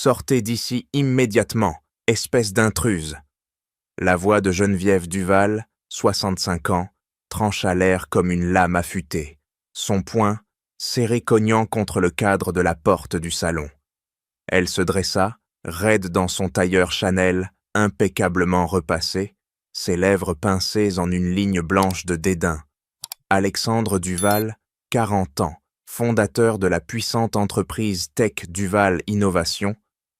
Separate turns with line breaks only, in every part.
Sortez d'ici immédiatement, espèce d'intruse !» La voix de Geneviève Duval, 65 ans, trancha l'air comme une lame affûtée, son poing serré cognant contre le cadre de la porte du salon. Elle se dressa, raide dans son tailleur Chanel, impeccablement repassé, ses lèvres pincées en une ligne blanche de dédain. Alexandre Duval, 40 ans, fondateur de la puissante entreprise Tech Duval Innovation,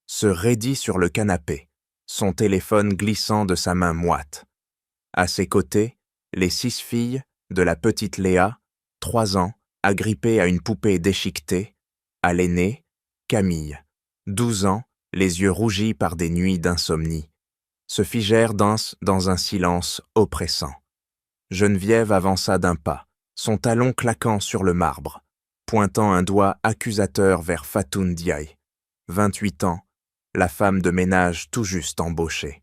se raidit sur le canapé, son téléphone glissant de sa main moite. À ses côtés, les 6 filles de la petite Léa, 3 ans, agrippée à une poupée déchiquetée, à l'aînée, Camille, 12 ans, les yeux rougis par des nuits d'insomnie, se figèrent dans un silence oppressant. Geneviève avança d'un pas, son talon claquant sur le marbre, pointant un doigt accusateur vers Fatou Ndiaye, 28 ans, la femme de ménage tout juste embauchée.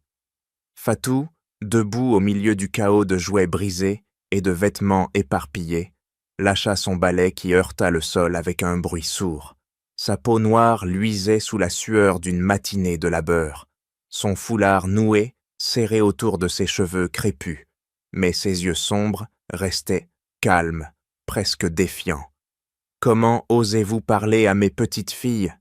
Fatou, debout au milieu du chaos de jouets brisés et de vêtements éparpillés, lâcha son balai qui heurta le sol avec un bruit sourd. Sa peau noire luisait sous la sueur d'une matinée de labeur, son foulard noué serré autour de ses cheveux crépus, mais ses yeux sombres restaient calmes, presque défiants. « Comment osez-vous parler à mes petites filles ?»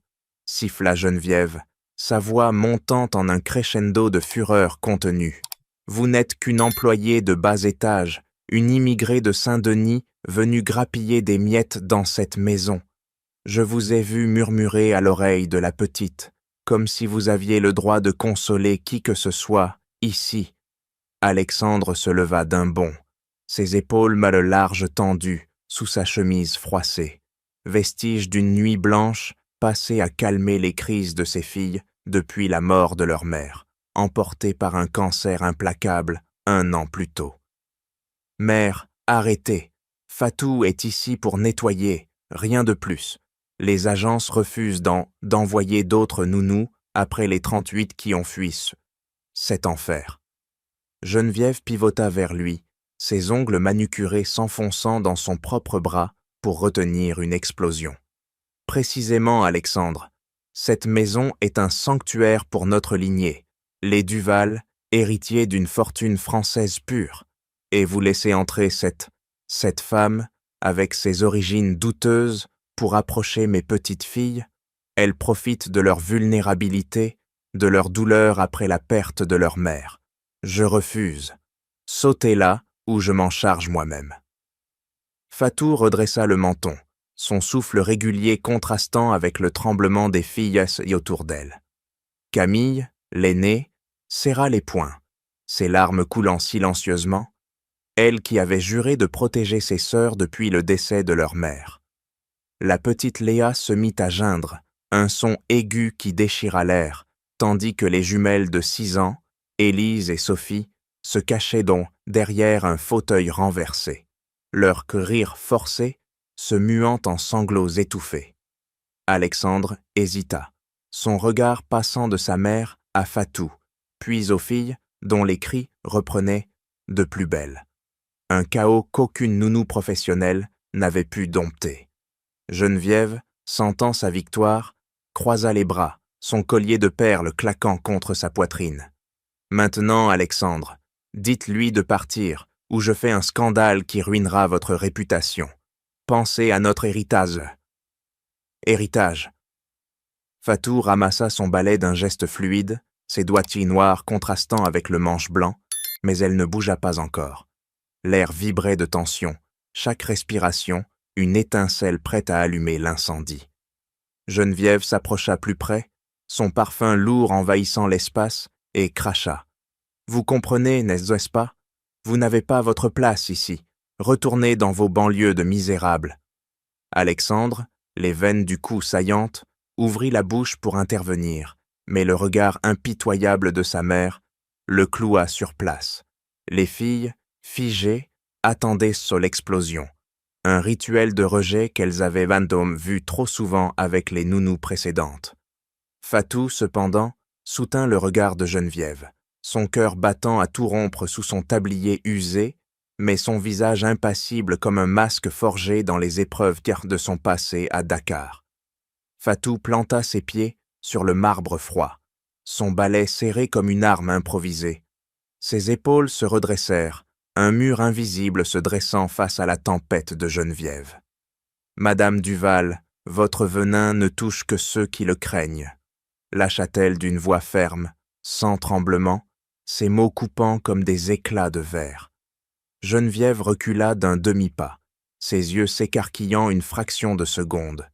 siffla Geneviève, sa voix montant en un crescendo de fureur contenue. « Vous n'êtes qu'une employée de bas étage, une immigrée de Saint-Denis venue grappiller des miettes dans cette maison. Je vous ai vu murmurer à l'oreille de la petite, comme si vous aviez le droit de consoler qui que ce soit, ici. » Alexandre se leva d'un bond, ses épaules mal larges tendues, sous sa chemise froissée, vestige d'une nuit blanche passée à calmer les crises de ses filles depuis la mort de leur mère, emportée par un cancer implacable 1 an plus tôt. « Mère, arrêtez. Fatou est ici pour nettoyer, rien de plus. Les agences refusent d'envoyer d'autres nounous après les 38 qui ont fui cet enfer. » Geneviève pivota vers lui, ses ongles manucurés s'enfonçant dans son propre bras pour retenir une explosion. « Précisément, Alexandre, cette maison est un sanctuaire pour notre lignée, les Duval, héritiers d'une fortune française pure, et vous laissez entrer cette femme, avec ses origines douteuses, pour approcher mes petites filles. Elles profitent de leur vulnérabilité, de leur douleur après la perte de leur mère. Je refuse. Sautez là, ou je m'en charge moi-même. » Fatou redressa le menton, son souffle régulier contrastant avec le tremblement des filles autour d'elle. Camille, l'aînée, serra les poings, ses larmes coulant silencieusement, elle qui avait juré de protéger ses sœurs depuis le décès de leur mère. La petite Léa se mit à geindre, un son aigu qui déchira l'air, tandis que les jumelles de 6 ans, Élise et Sophie, se cachaient donc derrière un fauteuil renversé, leur rire forcé se muant en sanglots étouffés. Alexandre hésita, son regard passant de sa mère à Fatou, puis aux filles dont les cris reprenaient de plus belle. Un chaos qu'aucune nounou professionnelle n'avait pu dompter. Geneviève, sentant sa victoire, croisa les bras, son collier de perles claquant contre sa poitrine. « Maintenant, Alexandre, dites-lui de partir, ou je fais un scandale qui ruinera votre réputation. Pensez à notre héritage. » Héritage. Fatou ramassa son balai d'un geste fluide, ses doigts noirs contrastant avec le manche blanc, mais elle ne bougea pas encore. L'air vibrait de tension, chaque respiration, une étincelle prête à allumer l'incendie. Geneviève s'approcha plus près, son parfum lourd envahissant l'espace, et cracha. « Vous comprenez, n'est-ce pas? Vous n'avez pas votre place ici. Retournez dans vos banlieues de misérables. » Alexandre, les veines du cou saillantes, ouvrit la bouche pour intervenir, mais le regard impitoyable de sa mère le cloua sur place. Les filles, figées, attendaient sur l'explosion, un rituel de rejet qu'elles avaient vu trop souvent avec les nounous précédentes. Fatou, cependant, soutint le regard de Geneviève, son cœur battant à tout rompre sous son tablier usé, mais son visage impassible comme un masque forgé dans les épreuves de son passé à Dakar. Fatou planta ses pieds sur le marbre froid, son balai serré comme une arme improvisée. Ses épaules se redressèrent, un mur invisible se dressant face à la tempête de Geneviève. « Madame Duval, votre venin ne touche que ceux qui le craignent. » Lâcha-t-elle d'une voix ferme, sans tremblement, ses mots coupant comme des éclats de verre. Geneviève recula d'un demi-pas, ses yeux s'écarquillant une fraction de seconde,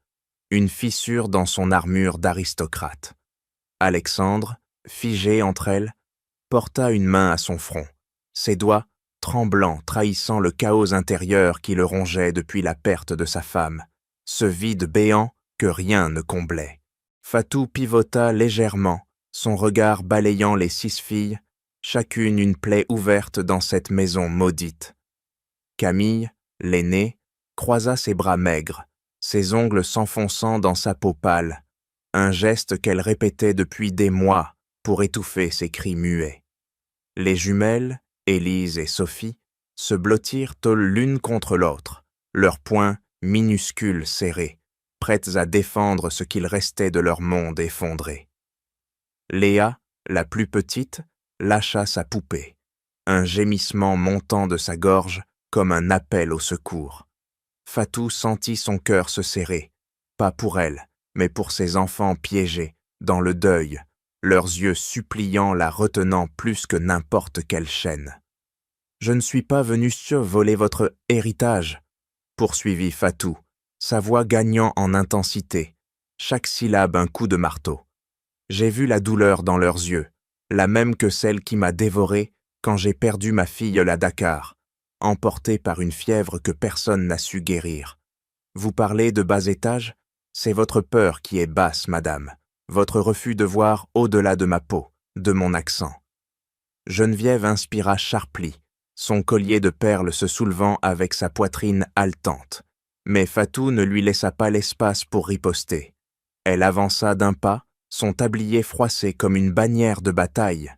une fissure dans son armure d'aristocrate. Alexandre, figé entre elles, porta une main à son front, ses doigts, tremblants, trahissant le chaos intérieur qui le rongeait depuis la perte de sa femme, ce vide béant que rien ne comblait. Fatou pivota légèrement, son regard balayant les 6 filles, chacune une plaie ouverte dans cette maison maudite. Camille, l'aînée, croisa ses bras maigres, ses ongles s'enfonçant dans sa peau pâle, un geste qu'elle répétait depuis des mois pour étouffer ses cris muets. Les jumelles, Élise et Sophie, se blottirent l'une contre l'autre, leurs poings minuscules serrés, prêtes à défendre ce qu'il restait de leur monde effondré. Léa, la plus petite, lâcha sa poupée, un gémissement montant de sa gorge comme un appel au secours. Fatou sentit son cœur se serrer, pas pour elle, mais pour ses enfants piégés, dans le deuil, leurs yeux suppliants la retenant plus que n'importe quelle chaîne. « Je ne suis pas venu survoler votre héritage, » poursuivit Fatou, sa voix gagnant en intensité, chaque syllabe un coup de marteau. « J'ai vu la douleur dans leurs yeux, la même que celle qui m'a dévoré quand j'ai perdu ma fille la Dakar, emportée par une fièvre que personne n'a su guérir. Vous parlez de bas étage? C'est votre peur qui est basse, madame, votre refus de voir au-delà de ma peau, de mon accent. » Geneviève inspira Charplie, son collier de perles se soulevant avec sa poitrine haletante. Mais Fatou ne lui laissa pas l'espace pour riposter. Elle avança d'un pas, son tablier froissé comme une bannière de bataille.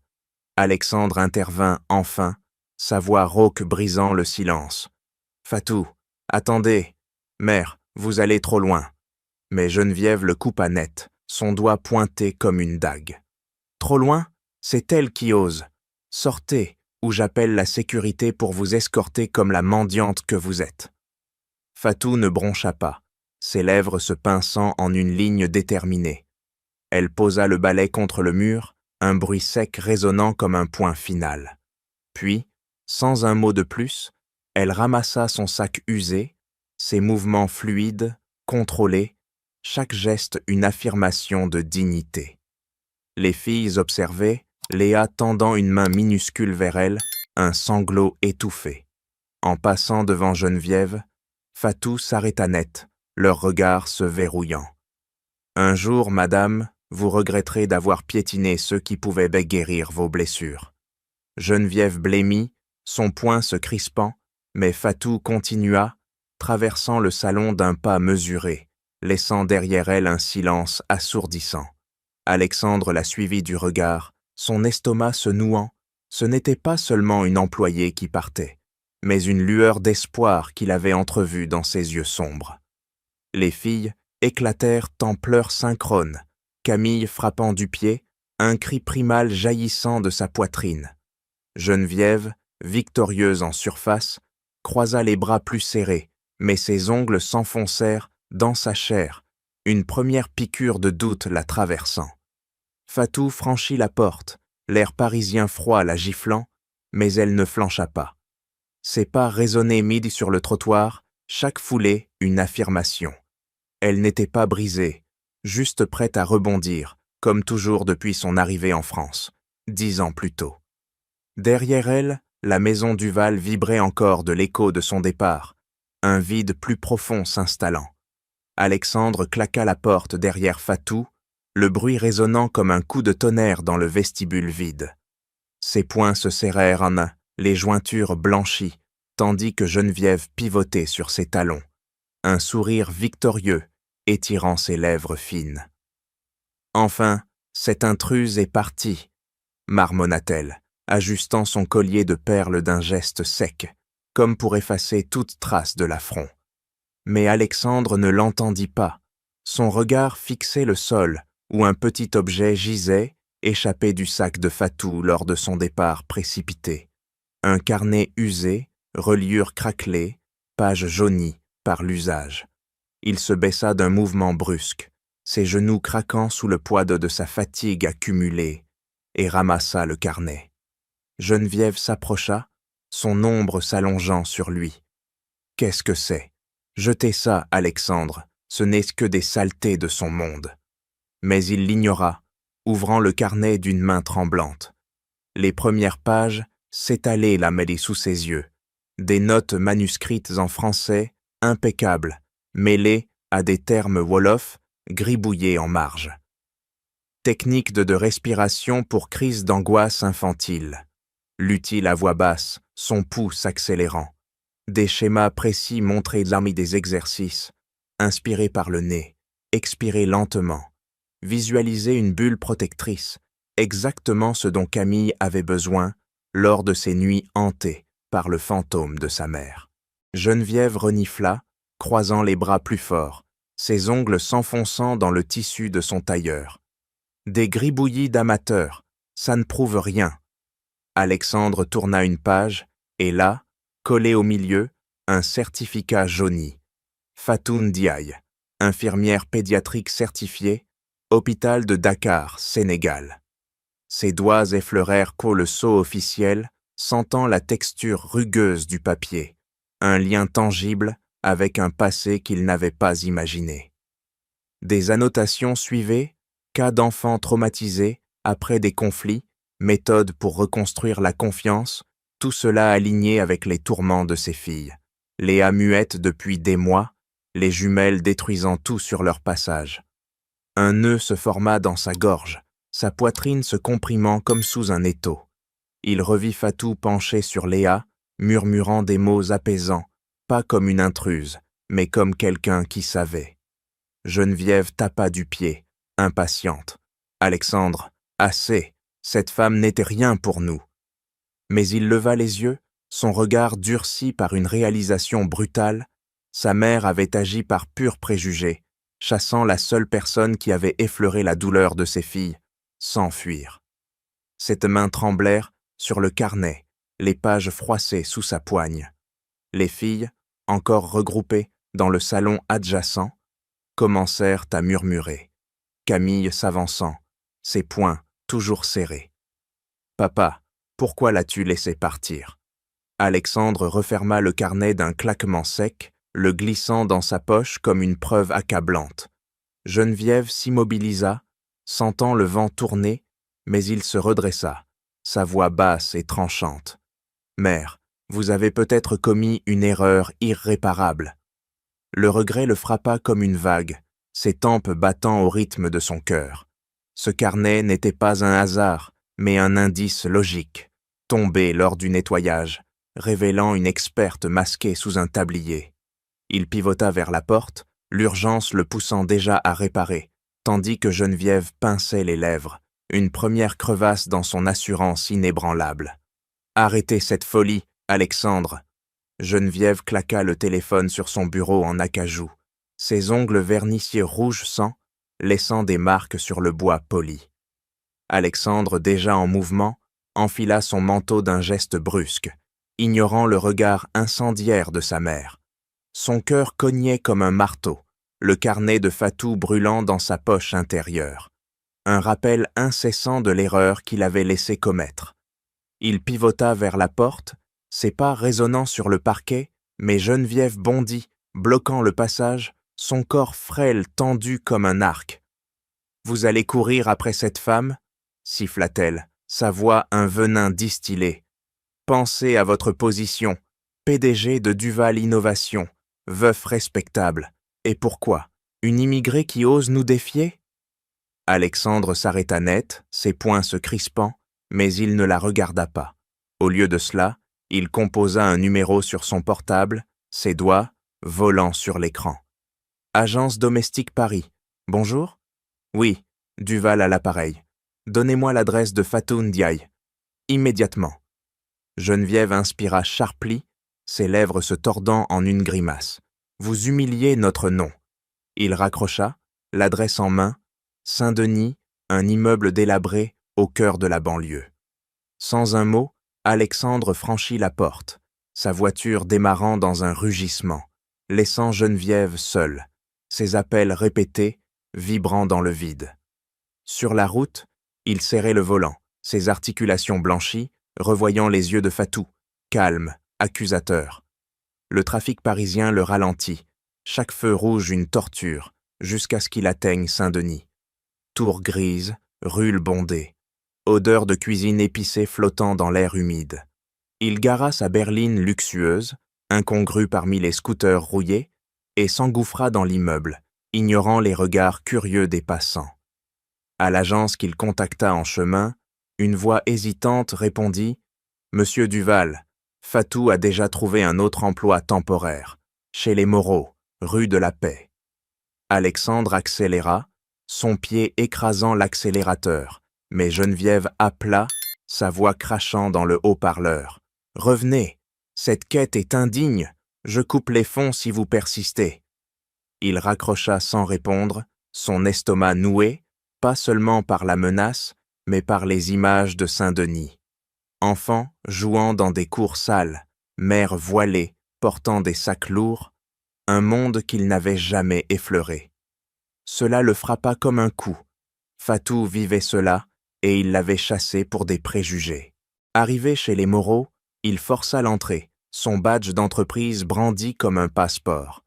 Alexandre intervint enfin, sa voix rauque brisant le silence. « Fatou, attendez, mère, vous allez trop loin. » Mais Geneviève le coupa net, son doigt pointé comme une dague. « Trop loin? C'est elle qui ose. Sortez, ou j'appelle la sécurité pour vous escorter comme la mendiante que vous êtes. » Fatou ne broncha pas, ses lèvres se pinçant en une ligne déterminée. Elle posa le balai contre le mur, un bruit sec résonnant comme un point final. Puis, sans un mot de plus, elle ramassa son sac usé, ses mouvements fluides, contrôlés, chaque geste une affirmation de dignité. Les filles observaient, Léa tendant une main minuscule vers elle, un sanglot étouffé. En passant devant Geneviève, Fatou s'arrêta net, leurs regards se verrouillant. « Un jour, madame, vous regretterez d'avoir piétiné ceux qui pouvaient guérir vos blessures. » Geneviève blêmit, son poing se crispant, mais Fatou continua, traversant le salon d'un pas mesuré, laissant derrière elle un silence assourdissant. Alexandre la suivit du regard, son estomac se nouant. Ce n'était pas seulement une employée qui partait, mais une lueur d'espoir qu'il avait entrevue dans ses yeux sombres. Les filles éclatèrent en pleurs synchrones, Camille frappant du pied, un cri primal jaillissant de sa poitrine. Geneviève, victorieuse en surface, croisa les bras plus serrés, mais ses ongles s'enfoncèrent dans sa chair, une première piqûre de doute la traversant. Fatou franchit la porte, l'air parisien froid la giflant, mais elle ne flancha pas. Ses pas résonnaient midi sur le trottoir, chaque foulée une affirmation. Elle n'était pas brisée, juste prête à rebondir, comme toujours depuis son arrivée en France, 10 ans plus tôt. Derrière elle, la maison Duval vibrait encore de l'écho de son départ, un vide plus profond s'installant. Alexandre claqua la porte derrière Fatou, le bruit résonnant comme un coup de tonnerre dans le vestibule vide. Ses poings se serrèrent en un, les jointures blanchies, tandis que Geneviève pivotait sur ses talons, un sourire victorieux étirant ses lèvres fines. « Enfin, cette intruse est partie, » marmonna-t-elle, ajustant son collier de perles d'un geste sec, comme pour effacer toute trace de l'affront. Mais Alexandre ne l'entendit pas. Son regard fixait le sol, où un petit objet gisait, échappé du sac de Fatou lors de son départ précipité. Un carnet usé, reliure craquelée, page jaunie par l'usage. Il se baissa d'un mouvement brusque, ses genoux craquant sous le poids de sa fatigue accumulée, et ramassa le carnet. Geneviève s'approcha, son ombre s'allongeant sur lui. « Qu'est-ce que c'est? Jetez ça, Alexandre, ce n'est que des saletés de son monde. » Mais il l'ignora, ouvrant le carnet d'une main tremblante. Les premières pages s'étalaient la mêlée sous ses yeux, des notes manuscrites en français, impeccables, mêlées à des termes wolof, gribouillés en marge. Technique de respiration pour crise d'angoisse infantile. Lut-il à voix basse, son pouls s'accélérant. Des schémas précis montraient l'ami des exercices. Inspirez par le nez, expirez lentement. Visualisez une bulle protectrice, exactement ce dont Camille avait besoin lors de ses nuits hantées par le fantôme de sa mère. Geneviève renifla, croisant les bras plus fort, ses ongles s'enfonçant dans le tissu de son tailleur. Des gribouillis d'amateurs, ça ne prouve rien. Alexandre tourna une page, et là, collé au milieu, un certificat jauni. Fatou Ndiaye, infirmière pédiatrique certifiée, hôpital de Dakar, Sénégal. Ses doigts effleurèrent le sceau officiel, sentant la texture rugueuse du papier, un lien tangible avec un passé qu'il n'avait pas imaginé. Des annotations suivaient, cas d'enfants traumatisés après des conflits, méthodes pour reconstruire la confiance, tout cela aligné avec les tourments de ses filles. Léa muette depuis des mois, les jumelles détruisant tout sur leur passage. Un nœud se forma dans sa gorge, sa poitrine se comprimant comme sous un étau. Il revit Fatou penché sur Léa, murmurant des mots apaisants, pas comme une intruse, mais comme quelqu'un qui savait. Geneviève tapa du pied, impatiente. « Alexandre, assez, cette femme n'était rien pour nous. » Mais il leva les yeux, son regard durci par une réalisation brutale. Sa mère avait agi par pur préjugé, chassant la seule personne qui avait effleuré la douleur de ses filles, s'enfuir. Ses mains tremblèrent sur le carnet, les pages froissées sous sa poigne. Les filles, encore regroupées dans le salon adjacent, commencèrent à murmurer. Camille s'avançant, ses poings toujours serrés. « Papa, pourquoi l'as-tu laissé partir ?» Alexandre referma le carnet d'un claquement sec, le glissant dans sa poche comme une preuve accablante. Geneviève s'immobilisa, sentant le vent tourner, mais il se redressa, sa voix basse et tranchante. « Mère, vous avez peut-être commis une erreur irréparable. » Le regret le frappa comme une vague, ses tempes battant au rythme de son cœur. Ce carnet n'était pas un hasard, mais un indice logique, tombé lors du nettoyage, révélant une experte masquée sous un tablier. Il pivota vers la porte, l'urgence le poussant déjà à réparer, tandis que Geneviève pinçait les lèvres, une première crevasse dans son assurance inébranlable. « Arrêtez cette folie, Alexandre !» Geneviève claqua le téléphone sur son bureau en acajou, ses ongles verniciés rouge sang, laissant des marques sur le bois poli. Alexandre, déjà en mouvement, enfila son manteau d'un geste brusque, ignorant le regard incendiaire de sa mère. Son cœur cognait comme un marteau, le carnet de Fatou brûlant dans sa poche intérieure. Un rappel incessant de l'erreur qu'il avait laissé commettre. Il pivota vers la porte, ses pas résonnant sur le parquet, mais Geneviève bondit, bloquant le passage, son corps frêle tendu comme un arc. « Vous allez courir après cette femme ?» siffla-t-elle, sa voix un venin distillé. « Pensez à votre position, PDG de Duval Innovation, veuf respectable. Et pourquoi? Une immigrée qui ose nous défier ?» Alexandre s'arrêta net, ses poings se crispant, mais il ne la regarda pas. Au lieu de cela, il composa un numéro sur son portable, ses doigts volant sur l'écran. « Agence Domestique Paris. Bonjour ? Oui, Duval à l'appareil. Donnez-moi l'adresse de Fatou Ndiaye. Immédiatement. » Geneviève inspira Charplie, ses lèvres se tordant en une grimace. « Vous humiliez notre nom. » Il raccrocha, l'adresse en main, Saint-Denis, un immeuble délabré au cœur de la banlieue. Sans un mot, Alexandre franchit la porte, sa voiture démarrant dans un rugissement, laissant Geneviève seule, ses appels répétés, vibrant dans le vide. Sur la route, il serrait le volant, ses articulations blanchies, revoyant les yeux de Fatou, calme, accusateur. Le trafic parisien le ralentit, chaque feu rouge une torture, jusqu'à ce qu'il atteigne Saint-Denis. Tour grise, ruelle bondée, odeur de cuisine épicée flottant dans l'air humide. Il gara sa berline luxueuse, incongrue parmi les scooters rouillés, et s'engouffra dans l'immeuble, ignorant les regards curieux des passants. À l'agence qu'il contacta en chemin, une voix hésitante répondit « Monsieur Duval, Fatou a déjà trouvé un autre emploi temporaire, chez les Moreau, rue de la Paix. » Alexandre accéléra, son pied écrasant l'accélérateur, mais Geneviève appela, sa voix crachant dans le haut-parleur. « Revenez, cette quête est indigne, je coupe les fonds si vous persistez. » Il raccrocha sans répondre, son estomac noué, pas seulement par la menace, mais par les images de Saint-Denis. Enfants jouant dans des cours sales, mères voilées, portant des sacs lourds, un monde qu'il n'avait jamais effleuré. Cela le frappa comme un coup. Fatou vivait cela, et il l'avait chassé pour des préjugés. Arrivé chez les Moreau, il força l'entrée, son badge d'entreprise brandi comme un passeport.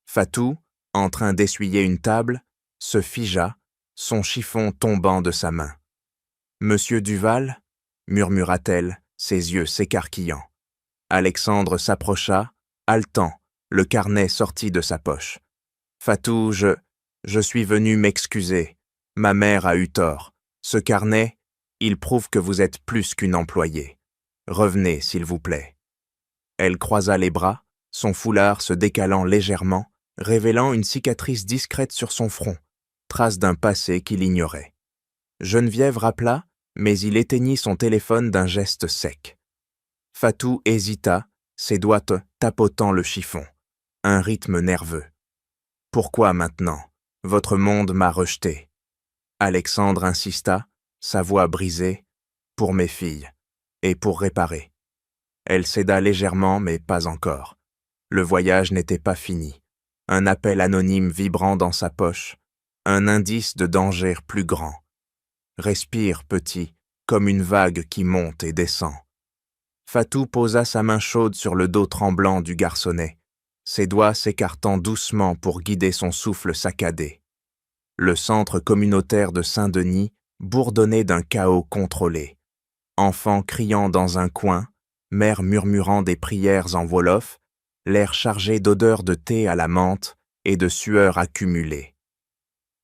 Fatou, en train d'essuyer une table, se figea, son chiffon tombant de sa main. « Monsieur Duval » murmura-t-elle, ses yeux s'écarquillant. Alexandre s'approcha, haletant, le carnet sorti de sa poche. « Fatou, je suis venu m'excuser. Ma mère a eu tort. Ce carnet, il prouve que vous êtes plus qu'une employée. Revenez, s'il vous plaît. » Elle croisa les bras, son foulard se décalant légèrement, révélant une cicatrice discrète sur son front, trace d'un passé qu'il ignorait. Geneviève rappela, mais il éteignit son téléphone d'un geste sec. Fatou hésita, ses doigts tapotant le chiffon, un rythme nerveux. « Pourquoi maintenant? Votre monde m'a rejeté. » Alexandre insista, sa voix brisée, « Pour mes filles, et pour réparer. » Elle céda légèrement, mais pas encore. Le voyage n'était pas fini. Un appel anonyme vibrant dans sa poche, un indice de danger plus grand. Respire, petit, comme une vague qui monte et descend. Fatou posa sa main chaude sur le dos tremblant du garçonnet, ses doigts s'écartant doucement pour guider son souffle saccadé. Le centre communautaire de Saint-Denis bourdonnait d'un chaos contrôlé. Enfants criant dans un coin, mères murmurant des prières en wolof, l'air chargé d'odeurs de thé à la menthe et de sueur accumulée.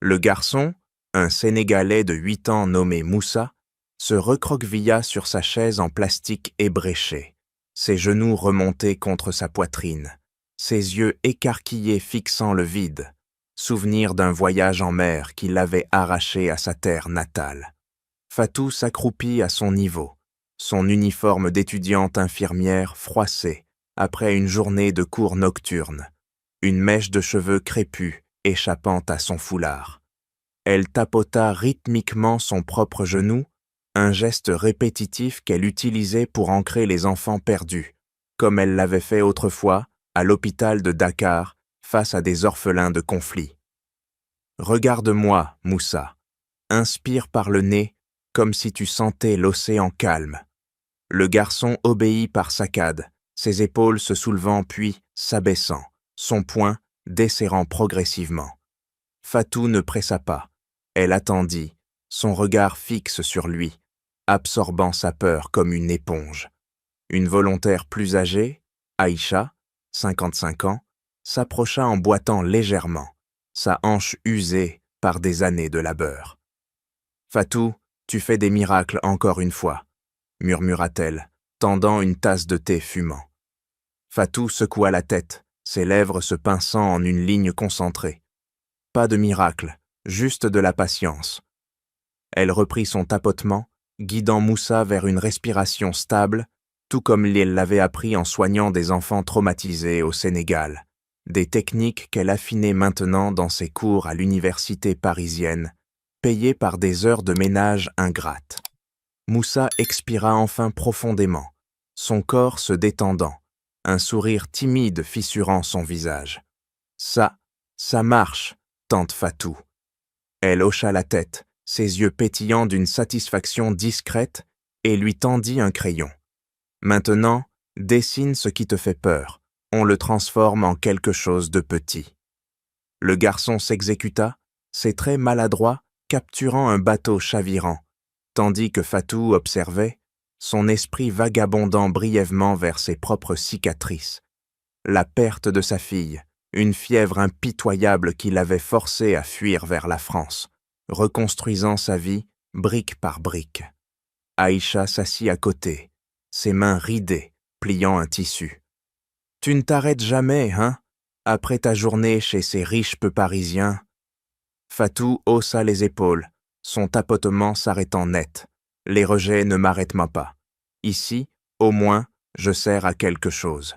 Le garçon, un Sénégalais de 8 ans nommé Moussa, se recroquevilla sur sa chaise en plastique ébréché, ses genoux remontés contre sa poitrine, ses yeux écarquillés fixant le vide, souvenir d'un voyage en mer qui l'avait arraché à sa terre natale. Fatou s'accroupit à son niveau, son uniforme d'étudiante infirmière froissé après une journée de cours nocturne, une mèche de cheveux crépus échappant à son foulard. Elle tapota rythmiquement son propre genou, un geste répétitif qu'elle utilisait pour ancrer les enfants perdus, comme elle l'avait fait autrefois à l'hôpital de Dakar face à des orphelins de conflit. « Regarde-moi, Moussa. Inspire par le nez, comme si tu sentais l'océan calme. » Le garçon obéit par saccades, ses épaules se soulevant puis s'abaissant, son poing desserrant progressivement. Fatou ne pressa pas. Elle attendit, son regard fixe sur lui, absorbant sa peur comme une éponge. Une volontaire plus âgée, Aïcha, 55 ans, s'approcha en boitant légèrement, sa hanche usée par des années de labeur. « Fatou, tu fais des miracles encore une fois, » murmura-t-elle, tendant une tasse de thé fumant. Fatou secoua la tête, ses lèvres se pinçant en une ligne concentrée. Pas de miracle, juste de la patience. Elle reprit son tapotement, guidant Moussa vers une respiration stable, tout comme elle l'avait appris en soignant des enfants traumatisés au Sénégal, des techniques qu'elle affinait maintenant dans ses cours à l'université parisienne, payé par des heures de ménage ingrates. Moussa expira enfin profondément, son corps se détendant, un sourire timide fissurant son visage. « Ça marche, tante Fatou. » Elle hocha la tête, ses yeux pétillants d'une satisfaction discrète, et lui tendit un crayon. « Maintenant, dessine ce qui te fait peur. On le transforme en quelque chose de petit. » Le garçon s'exécuta, ses traits maladroits capturant un bateau chavirant, tandis que Fatou observait, son esprit vagabondant brièvement vers ses propres cicatrices. La perte de sa fille, une fièvre impitoyable qui l'avait forcé à fuir vers la France, reconstruisant sa vie brique par brique. Aïcha s'assit à côté, ses mains ridées, pliant un tissu. « Tu ne t'arrêtes jamais, hein, après ta journée chez ces riches peu parisiens ?» Fatou haussa les épaules, son tapotement s'arrêtant net. « Les rejets ne m'arrêtent pas. Ici, au moins, je sers à quelque chose. »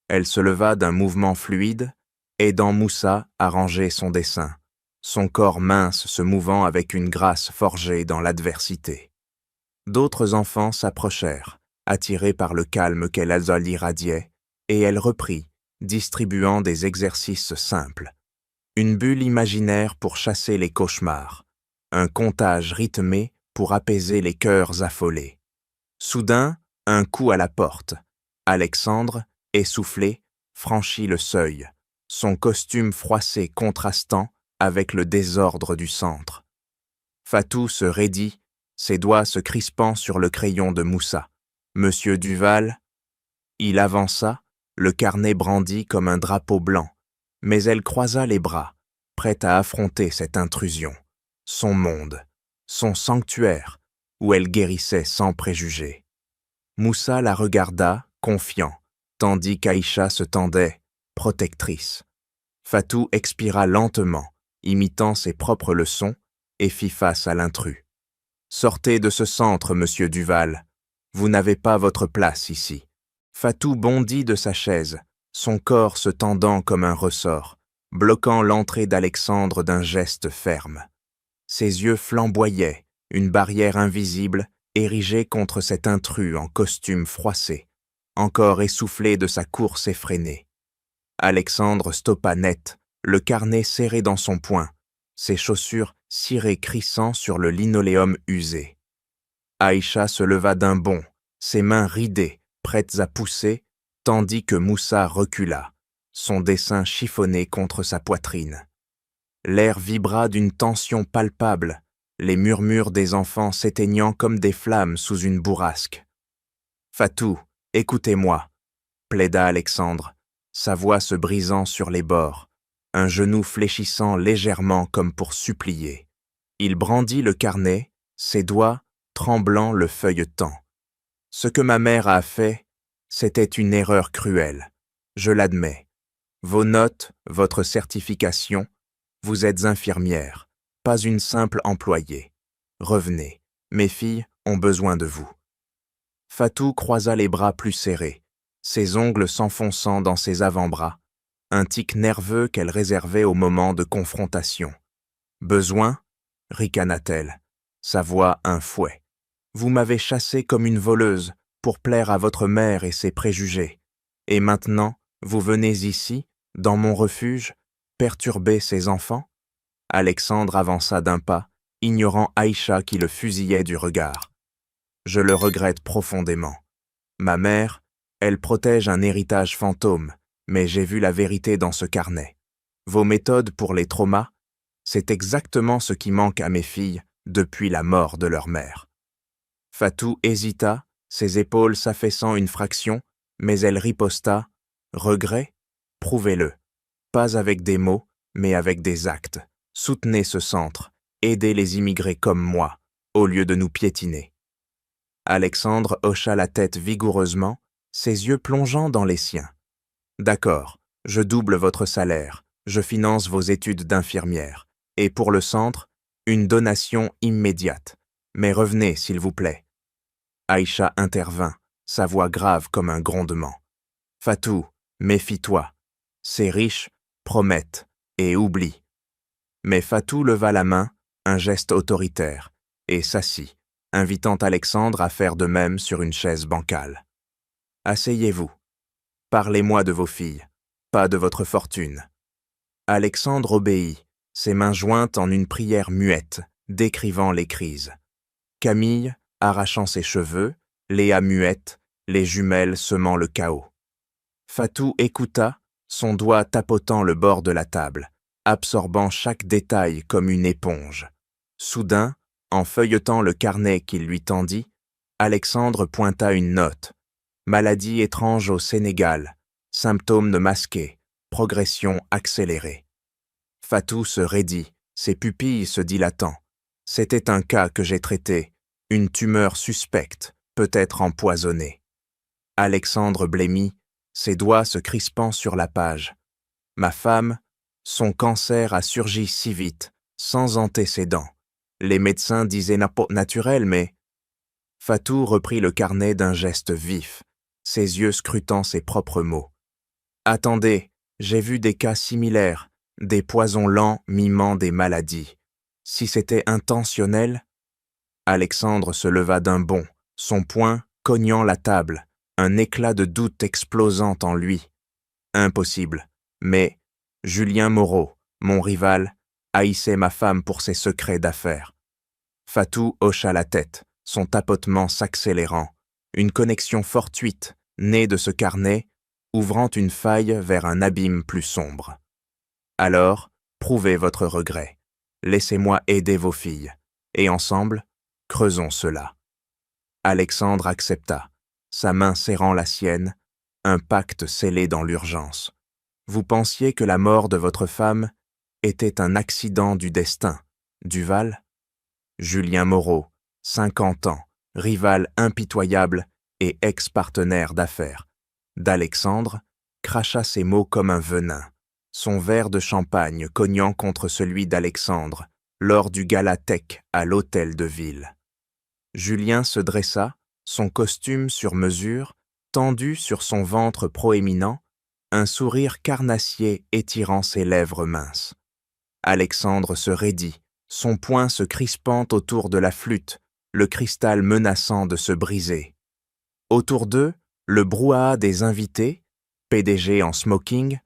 Elle se leva d'un mouvement fluide, aidant Moussa à ranger son dessin, son corps mince se mouvant avec une grâce forgée dans l'adversité. D'autres enfants s'approchèrent, attirés par le calme qu'elle irradiait, et elle reprit, distribuant des exercices simples. Une bulle imaginaire pour chasser les cauchemars, un comptage rythmé pour apaiser les cœurs affolés. Soudain, un coup à la porte. Alexandre, essoufflé, franchit le seuil, son costume froissé contrastant avec le désordre du centre. Fatou se raidit, ses doigts se crispant sur le crayon de Moussa. « Monsieur Duval ?» Il avança, le carnet brandi comme un drapeau blanc, mais elle croisa les bras, prête à affronter cette intrusion, son monde, son sanctuaire, où elle guérissait sans préjugés. Moussa la regarda, confiant, tandis qu'Aïcha se tendait, protectrice. Fatou expira lentement, imitant ses propres leçons, et fit face à l'intrus. « Sortez de ce centre, monsieur Duval. Vous n'avez pas votre place ici. » Fatou bondit de sa chaise, son corps se tendant comme un ressort, bloquant l'entrée d'Alexandre d'un geste ferme. Ses yeux flamboyaient, une barrière invisible, érigée contre cet intrus en costume froissé, encore essoufflé de sa course effrénée. Alexandre stoppa net, le carnet serré dans son poing, ses chaussures cirées crissant sur le linoléum usé. Aïcha se leva d'un bond, ses mains ridées, prêtes à pousser, tandis que Moussa recula, son dessin chiffonné contre sa poitrine. L'air vibra d'une tension palpable, les murmures des enfants s'éteignant comme des flammes sous une bourrasque. « Fatou, écoutez-moi » plaida Alexandre, sa voix se brisant sur les bords, un genou fléchissant légèrement comme pour supplier. Il brandit le carnet, ses doigts, tremblants, le feuilletant. « Ce que ma mère a fait, c'était une erreur cruelle, je l'admets. Vos notes, votre certification, vous êtes infirmière, pas une simple employée. Revenez, mes filles ont besoin de vous. » Fatou croisa les bras plus serrés, ses ongles s'enfonçant dans ses avant-bras, un tic nerveux qu'elle réservait au moment de confrontation. « Besoin ?» ricana-t-elle, sa voix un fouet. « Vous m'avez chassée comme une voleuse pour plaire à votre mère et ses préjugés. Et maintenant, vous venez ici, dans mon refuge, perturber ses enfants ?» Alexandre avança d'un pas, ignorant Aïcha qui le fusillait du regard. « Je le regrette profondément. Ma mère, elle protège un héritage fantôme, mais j'ai vu la vérité dans ce carnet. Vos méthodes pour les traumas, c'est exactement ce qui manque à mes filles depuis la mort de leur mère. » Fatou hésita, ses épaules s'affaissant une fraction, mais elle riposta. « Regret ? Prouvez-le. Pas avec des mots, mais avec des actes. Soutenez ce centre, aidez les immigrés comme moi, au lieu de nous piétiner. » Alexandre hocha la tête vigoureusement, ses yeux plongeant dans les siens. « D'accord, je double votre salaire, je finance vos études d'infirmière, et pour le centre, une donation immédiate. Mais revenez, s'il vous plaît. » Aïcha intervint, sa voix grave comme un grondement. « Fatou, méfie-toi. Ces riches promettent et oublient. » Mais Fatou leva la main, un geste autoritaire, et s'assit, invitant Alexandre à faire de même sur une chaise bancale. « Asseyez-vous. Parlez-moi de vos filles, pas de votre fortune. » Alexandre obéit, ses mains jointes en une prière muette, décrivant les crises. Camille, arrachant ses cheveux, Léa muette, les jumelles semant le chaos. Fatou écouta, son doigt tapotant le bord de la table, absorbant chaque détail comme une éponge. Soudain, en feuilletant le carnet qu'il lui tendit, Alexandre pointa une note. Maladie étrange au Sénégal, symptômes masqués, progression accélérée. Fatou se raidit, ses pupilles se dilatant. C'était un cas que j'ai traité, une tumeur suspecte, peut-être empoisonnée. Alexandre blêmit, ses doigts se crispant sur la page. Ma femme, son cancer a surgi si vite, sans antécédent. Les médecins disaient naturel, mais... Fatou reprit le carnet d'un geste vif, ses yeux scrutant ses propres mots. Attendez, j'ai vu des cas similaires, des poisons lents mimant des maladies. Si c'était intentionnel... Alexandre se leva d'un bond, son poing cognant la table, un éclat de doute explosant en lui. Impossible. Mais Julien Moreau, mon rival, haïssait ma femme pour ses secrets d'affaires. Fatou hocha la tête, son tapotement s'accélérant. Une connexion fortuite, née de ce carnet, ouvrant une faille vers un abîme plus sombre. Alors, prouvez votre regret. Laissez-moi aider vos filles. Et ensemble, creusons cela. Alexandre accepta, sa main serrant la sienne, un pacte scellé dans l'urgence. Vous pensiez que la mort de votre femme était un accident du destin, Duval? Julien Moreau, 50 ans, rival impitoyable et ex-partenaire d'affaires, d'Alexandre, cracha ses mots comme un venin, son verre de champagne cognant contre celui d'Alexandre lors du gala tech à l'hôtel de ville. Julien se dressa, son costume sur mesure, tendu sur son ventre proéminent, un sourire carnassier étirant ses lèvres minces. Alexandre se raidit, son poing se crispant autour de la flûte, le cristal menaçant de se briser. Autour d'eux, le brouhaha des invités, PDG en smoking,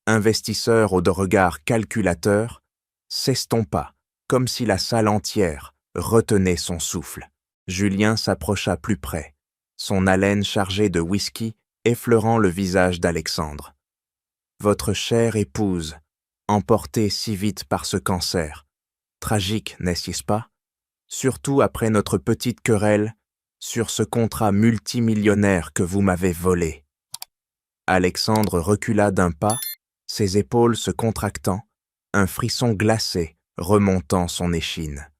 investisseurs au regard calculateur, s'estompa, comme si la salle entière retenait son souffle. Julien s'approcha plus près, son haleine chargée de whisky effleurant le visage d'Alexandre. « Votre chère épouse, emportée si vite par ce cancer. Tragique, n'est-ce pas? Surtout après notre petite querelle sur ce contrat multimillionnaire que vous m'avez volé. » Alexandre recula d'un pas, ses épaules se contractant, un frisson glacé remontant son échine.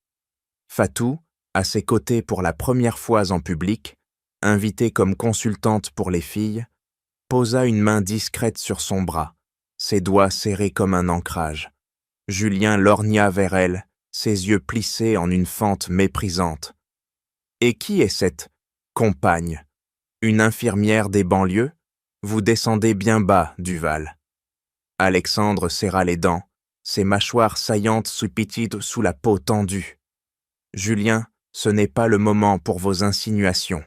Fatou, à ses côtés pour la première fois en public, invitée comme consultante pour les filles, posa une main discrète sur son bras, ses doigts serrés comme un ancrage. Julien lorgna vers elle, ses yeux plissés en une fente méprisante. « Et qui est cette compagne? Une infirmière des banlieues? Vous descendez bien bas, Duval. » Alexandre serra les dents, ses mâchoires saillantes s'upétillent sous la peau tendue. « Julien, ce n'est pas le moment pour vos insinuations.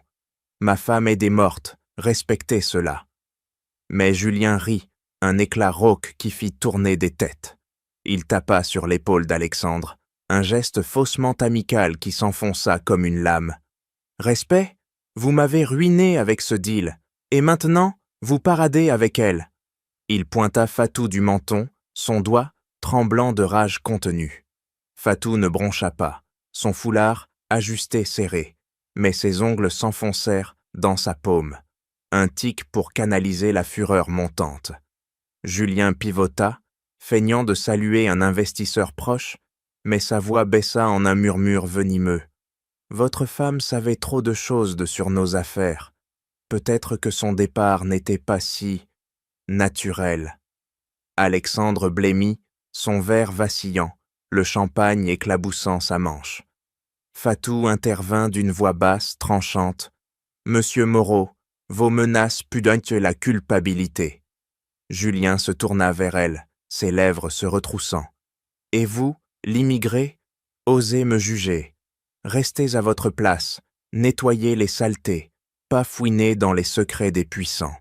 Ma femme est morte, respectez cela. » Mais Julien rit, un éclat rauque qui fit tourner des têtes. Il tapa sur l'épaule d'Alexandre, un geste faussement amical qui s'enfonça comme une lame. « Respect? Vous m'avez ruiné avec ce deal, et maintenant, vous paradez avec elle. » Il pointa Fatou du menton, son doigt tremblant de rage contenue. Fatou ne broncha pas, son foulard ajusté serré, mais ses ongles s'enfoncèrent dans sa paume, un tic pour canaliser la fureur montante. Julien pivota, feignant de saluer un investisseur proche, mais sa voix baissa en un murmure venimeux. « Votre femme savait trop de choses sur nos affaires. Peut-être que son départ n'était pas si... naturel. » Alexandre blêmit, son verre vacillant, le champagne éclaboussant sa manche. Fatou intervint d'une voix basse, tranchante. « Monsieur Moreau, vos menaces puent la culpabilité. » Julien se tourna vers elle, ses lèvres se retroussant. « Et vous, l'immigré, Osez me juger. Restez à votre place, nettoyez les saletés, pas fouiner dans les secrets des puissants.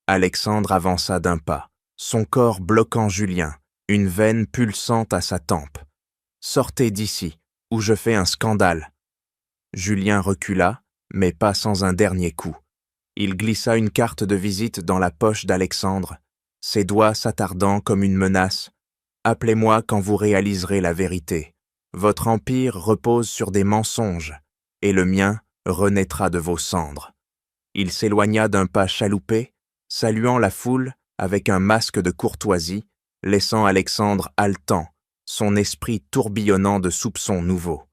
Alexandre avança d'un pas, son corps bloquant Julien, une veine pulsante à sa tempe. Sortez d'ici, ou je fais un scandale. Julien recula, mais pas sans un dernier coup. Il glissa une carte de visite dans la poche d'Alexandre, ses doigts s'attardant comme une menace. Appelez-moi quand vous réaliserez la vérité. Votre empire repose sur des mensonges, et le mien renaîtra de vos cendres. Il s'éloigna d'un pas chaloupé, saluant la foule avec un masque de courtoisie, laissant Alexandre haletant, son esprit tourbillonnant de soupçons nouveaux.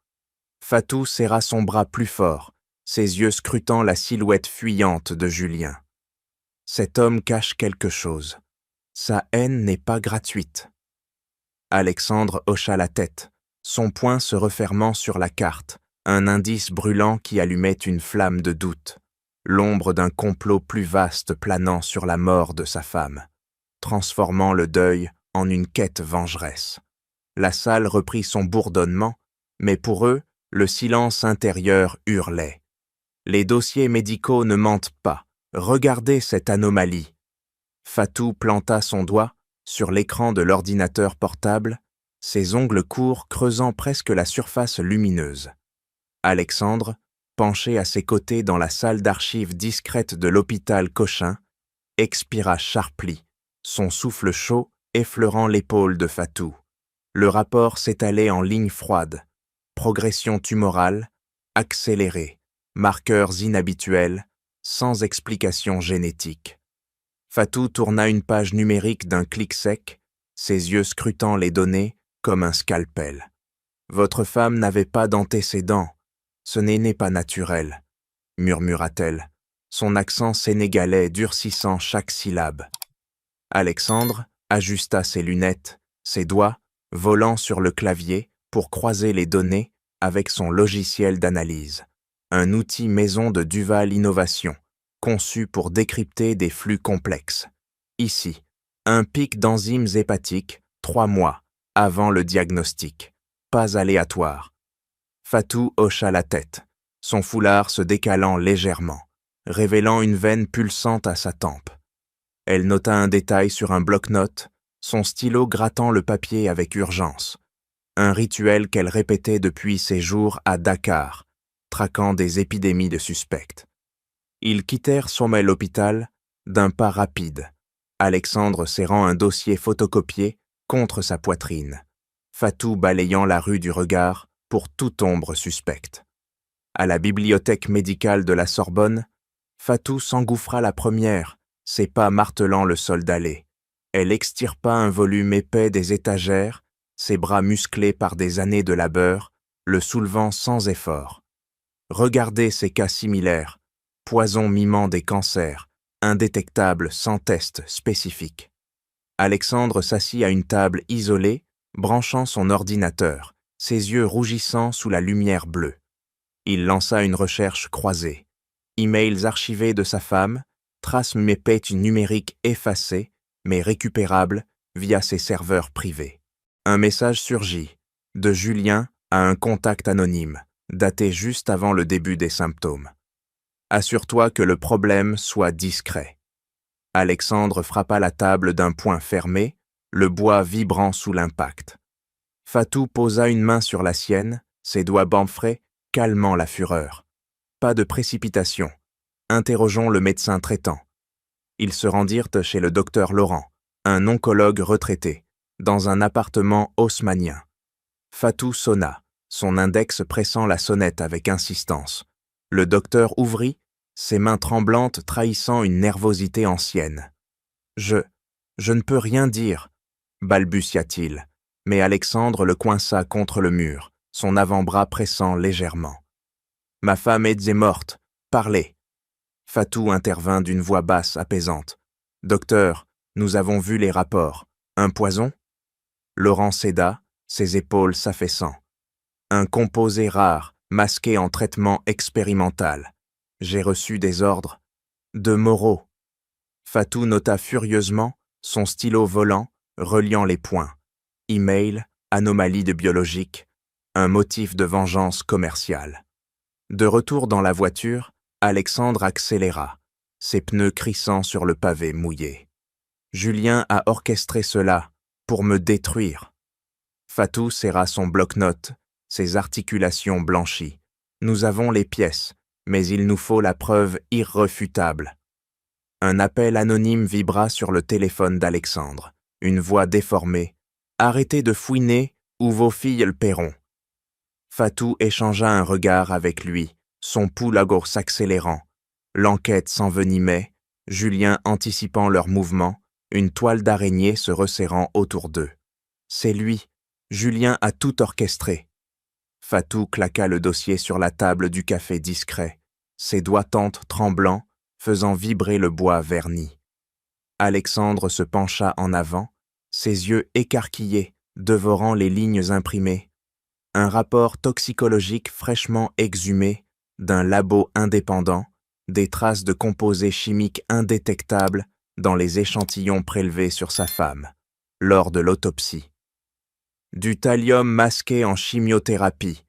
Fatou serra son bras plus fort, ses yeux scrutant la silhouette fuyante de Julien. Cet homme cache quelque chose. Sa haine n'est pas gratuite. Alexandre hocha la tête, son poing se refermant sur la carte, un indice brûlant qui allumait une flamme de doute, l'ombre d'un complot plus vaste planant sur la mort de sa femme, transformant le deuil en une quête vengeresse. La salle reprit son bourdonnement, mais pour eux, le silence intérieur hurlait. Les dossiers médicaux ne mentent pas. Regardez cette anomalie. Fatou planta son doigt sur l'écran de l'ordinateur portable, ses ongles courts creusant presque la surface lumineuse. Alexandre, penché à ses côtés dans la salle d'archives discrète de l'hôpital Cochin, expira Charplie, son souffle chaud effleurant l'épaule de Fatou. Le rapport s'étalait en lignes froides. Progression tumorale, accélérée, marqueurs inhabituels, sans explication génétique. Fatou tourna une page numérique d'un clic sec, ses yeux scrutant les données comme un scalpel. Votre femme n'avait pas d'antécédents, ce n'est pas naturel, murmura-t-elle, son accent sénégalais durcissant chaque syllabe. Alexandre ajusta ses lunettes, ses doigts, volant sur le clavier pour croiser les données avec son logiciel d'analyse, un outil maison de Duval Innovation, conçu pour décrypter des flux complexes. Ici, un pic d'enzymes hépatiques 3 mois avant le diagnostic, pas aléatoire. Fatou hocha la tête, son foulard se décalant légèrement, révélant une veine pulsante à sa tempe. Elle nota un détail sur un bloc-notes, son stylo grattant le papier avec urgence. Un rituel qu'elle répétait depuis ses jours à Dakar, traquant des épidémies de suspects. Ils quittèrent Sommeil-Hôpital d'un pas rapide, Alexandre serrant un dossier photocopié contre sa poitrine, Fatou balayant la rue du regard pour toute ombre suspecte. À la bibliothèque médicale de la Sorbonne, Fatou s'engouffra la première, ses pas martelant le sol dallé. Elle extirpa un volume épais des étagères, ses bras musclés par des années de labeur, le soulevant sans effort. Regardez ces cas similaires, poison mimant des cancers, indétectables sans test spécifique. Alexandre s'assit à une table isolée, branchant son ordinateur, ses yeux rougissant sous la lumière bleue. Il lança une recherche croisée. Emails archivés de sa femme, traces mépètes numériques effacées, mais récupérables via ses serveurs privés. Un message surgit, de Julien à un contact anonyme, daté juste avant le début des symptômes. Assure-toi que le problème soit discret. Alexandre frappa la table d'un poing fermé, le bois vibrant sous l'impact. Fatou posa une main sur la sienne, ses doigts bamfrés, calmant la fureur. Pas de précipitation. Interrogeons le médecin traitant. Ils se rendirent chez le docteur Laurent, un oncologue retraité, dans un appartement haussmannien. Fatou sonna, son index pressant la sonnette avec insistance. Le docteur ouvrit, ses mains tremblantes trahissant une nervosité ancienne. Je ne peux rien dire, balbutia-t-il, mais Alexandre le coinça contre le mur, son avant-bras pressant légèrement. Ma femme est morte, parlez. Fatou intervint d'une voix basse apaisante. Docteur, nous avons vu les rapports. Un poison? Laurent céda, ses épaules s'affaissant. Un composé rare, masqué en traitement expérimental. J'ai reçu des ordres. De Moreau. Fatou nota furieusement, son stylo volant, reliant les points. Email, anomalie de biologique. un motif de vengeance commerciale. De retour dans la voiture, Alexandre accéléra, ses pneus crissant sur le pavé mouillé. Julien a orchestré cela pour me détruire. Fatou serra son bloc-notes, ses articulations blanchies. Nous avons les pièces, mais il nous faut la preuve irréfutable. Un appel anonyme vibra sur le téléphone d'Alexandre. Une voix déformée. « Arrêtez de fouiner ou vos filles le paieront. » Fatou échangea un regard avec lui, son pouls à gauche s'accélérant. L'enquête s'envenimait, Julien anticipant leurs mouvements, une toile d'araignée se resserrant autour d'eux. C'est lui, Julien a tout orchestré. Fatou claqua le dossier sur la table du café discret, ses doigts tentent tremblants, faisant vibrer le bois verni. Alexandre se pencha en avant, ses yeux écarquillés, dévorant les lignes imprimées. Un rapport toxicologique fraîchement exhumé d'un labo indépendant, des traces de composés chimiques indétectables dans les échantillons prélevés sur sa femme, lors de l'autopsie. « Du thallium masqué en chimiothérapie »,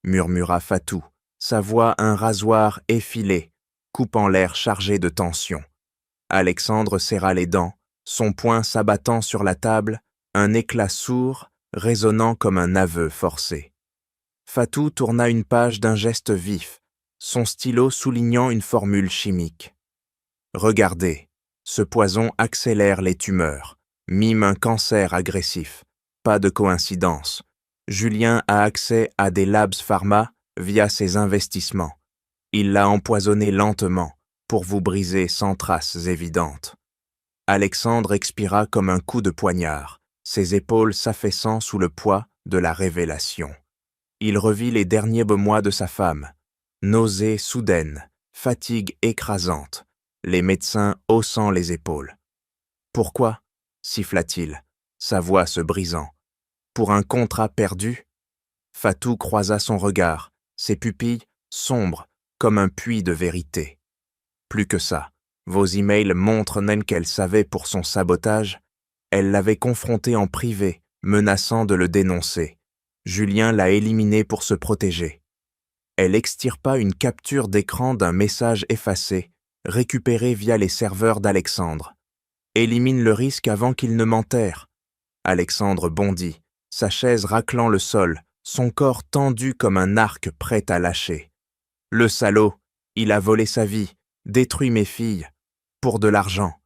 murmura Fatou, sa voix un rasoir effilé, coupant l'air chargé de tension. Alexandre serra les dents, son poing s'abattant sur la table, un éclat sourd, résonnant comme un aveu forcé. Fatou tourna une page d'un geste vif, son stylo soulignant une formule chimique. « Regardez, ce poison accélère les tumeurs, mime un cancer agressif. Pas de coïncidence. Julien a accès à des labs pharma via ses investissements. Il l'a empoisonné lentement pour vous briser sans traces évidentes. » Alexandre expira comme un coup de poignard, ses épaules s'affaissant sous le poids de la révélation. Il revit les derniers beaux mois de sa femme. Nausées soudaines, fatigue écrasante, les médecins haussant les épaules. « Pourquoi ?» siffla-t-il, sa voix se brisant. « Pour un contrat perdu ?» Fatou croisa son regard, ses pupilles sombres comme un puits de vérité. « Plus que ça, vos emails montrent même qu'elle savait pour son sabotage. Elle l'avait confronté en privé, menaçant de le dénoncer. Julien l'a éliminé pour se protéger. Elle extirpa une capture d'écran d'un message effacé, récupéré via les serveurs d'Alexandre. Élimine le risque avant qu'il ne m'enterre. » Alexandre bondit, sa chaise raclant le sol, son corps tendu comme un arc prêt à lâcher. « Le salaud, il a volé sa vie, détruit mes filles, pour de l'argent. »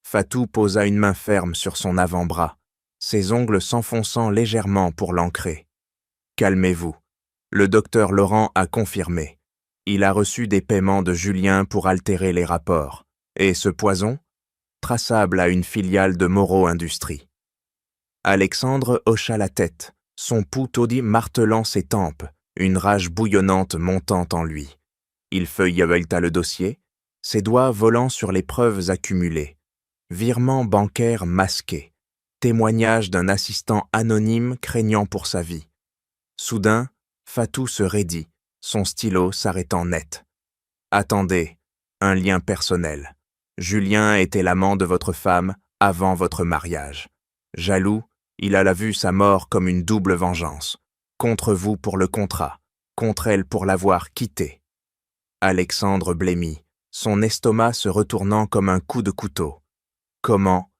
Fatou posa une main ferme sur son avant-bras, ses ongles s'enfonçant légèrement pour l'ancrer. « Calmez-vous. Le docteur Laurent a confirmé. Il a reçu des paiements de Julien pour altérer les rapports. Et ce poison, traçable à une filiale de Moreau Industries. » Alexandre hocha la tête, son pouls taudis martelant ses tempes, une rage bouillonnante montant en lui. Il feuilleta le dossier, ses doigts volant sur les preuves accumulées. Virement bancaire masqué, témoignage d'un assistant anonyme craignant pour sa vie. Soudain, Fatou se raidit, son stylo s'arrêtant net. « Attendez, un lien personnel. Julien était l'amant de votre femme avant votre mariage. Jaloux, il a vu sa mort comme une double vengeance. Contre vous pour le contrat, contre elle pour l'avoir quitté. » Alexandre blêmit, son estomac se retournant comme un coup de couteau. « Comment ?»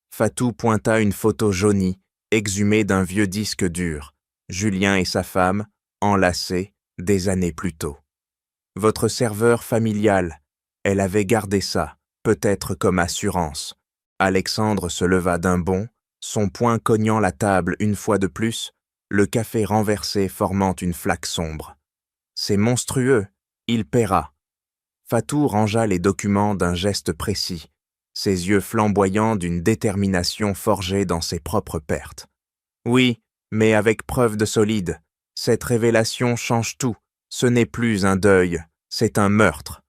Fatou pointa une photo jaunie, exhumée d'un vieux disque dur. Julien et sa femme, enlacés des années plus tôt. « Votre serveur familial, elle avait gardé ça, peut-être comme assurance. » Alexandre se leva d'un bond, son poing cognant la table une fois de plus, le café renversé formant une flaque sombre. « C'est monstrueux, il paiera. » Fatou rangea les documents d'un geste précis, ses yeux flamboyants d'une détermination forgée dans ses propres pertes. « Oui, mais avec preuve de solide. Cette révélation change tout. Ce n'est plus un deuil, c'est un meurtre. »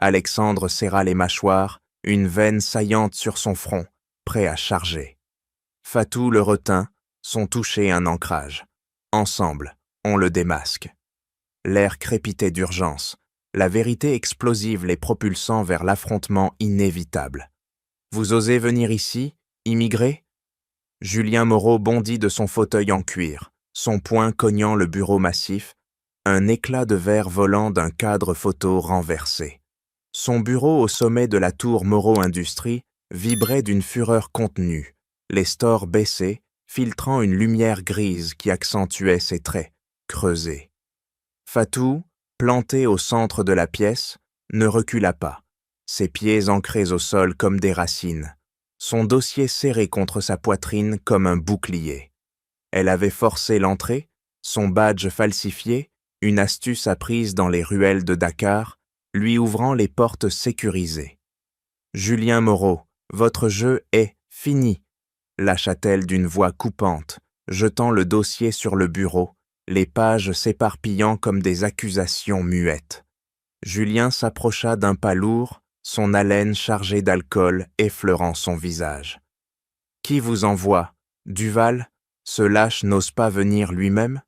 Alexandre serra les mâchoires, une veine saillante sur son front, prêt à charger. Fatou le retint, son toucher un ancrage. Ensemble, on le démasque. L'air crépitait d'urgence, la vérité explosive les propulsant vers l'affrontement inévitable. « Vous osez venir ici, immigré ?» Julien Moreau bondit de son fauteuil en cuir, son poing cognant le bureau massif, un éclat de verre volant d'un cadre photo renversé. Son bureau au sommet de la tour Moreau Industries vibrait d'une fureur contenue, les stores baissés, filtrant une lumière grise qui accentuait ses traits, creusés. Fatou, planté au centre de la pièce, ne recula pas, ses pieds ancrés au sol comme des racines, son dossier serré contre sa poitrine comme un bouclier. Elle avait forcé l'entrée, son badge falsifié, une astuce apprise dans les ruelles de Dakar, lui ouvrant les portes sécurisées. « Julien Moreau, votre jeu est fini », lâcha-t-elle d'une voix coupante, jetant le dossier sur le bureau, les pages s'éparpillant comme des accusations muettes. Julien s'approcha d'un pas lourd, son haleine chargée d'alcool effleurant son visage. « Qui vous envoie, Duval ? Ce lâche n'ose pas venir lui-même »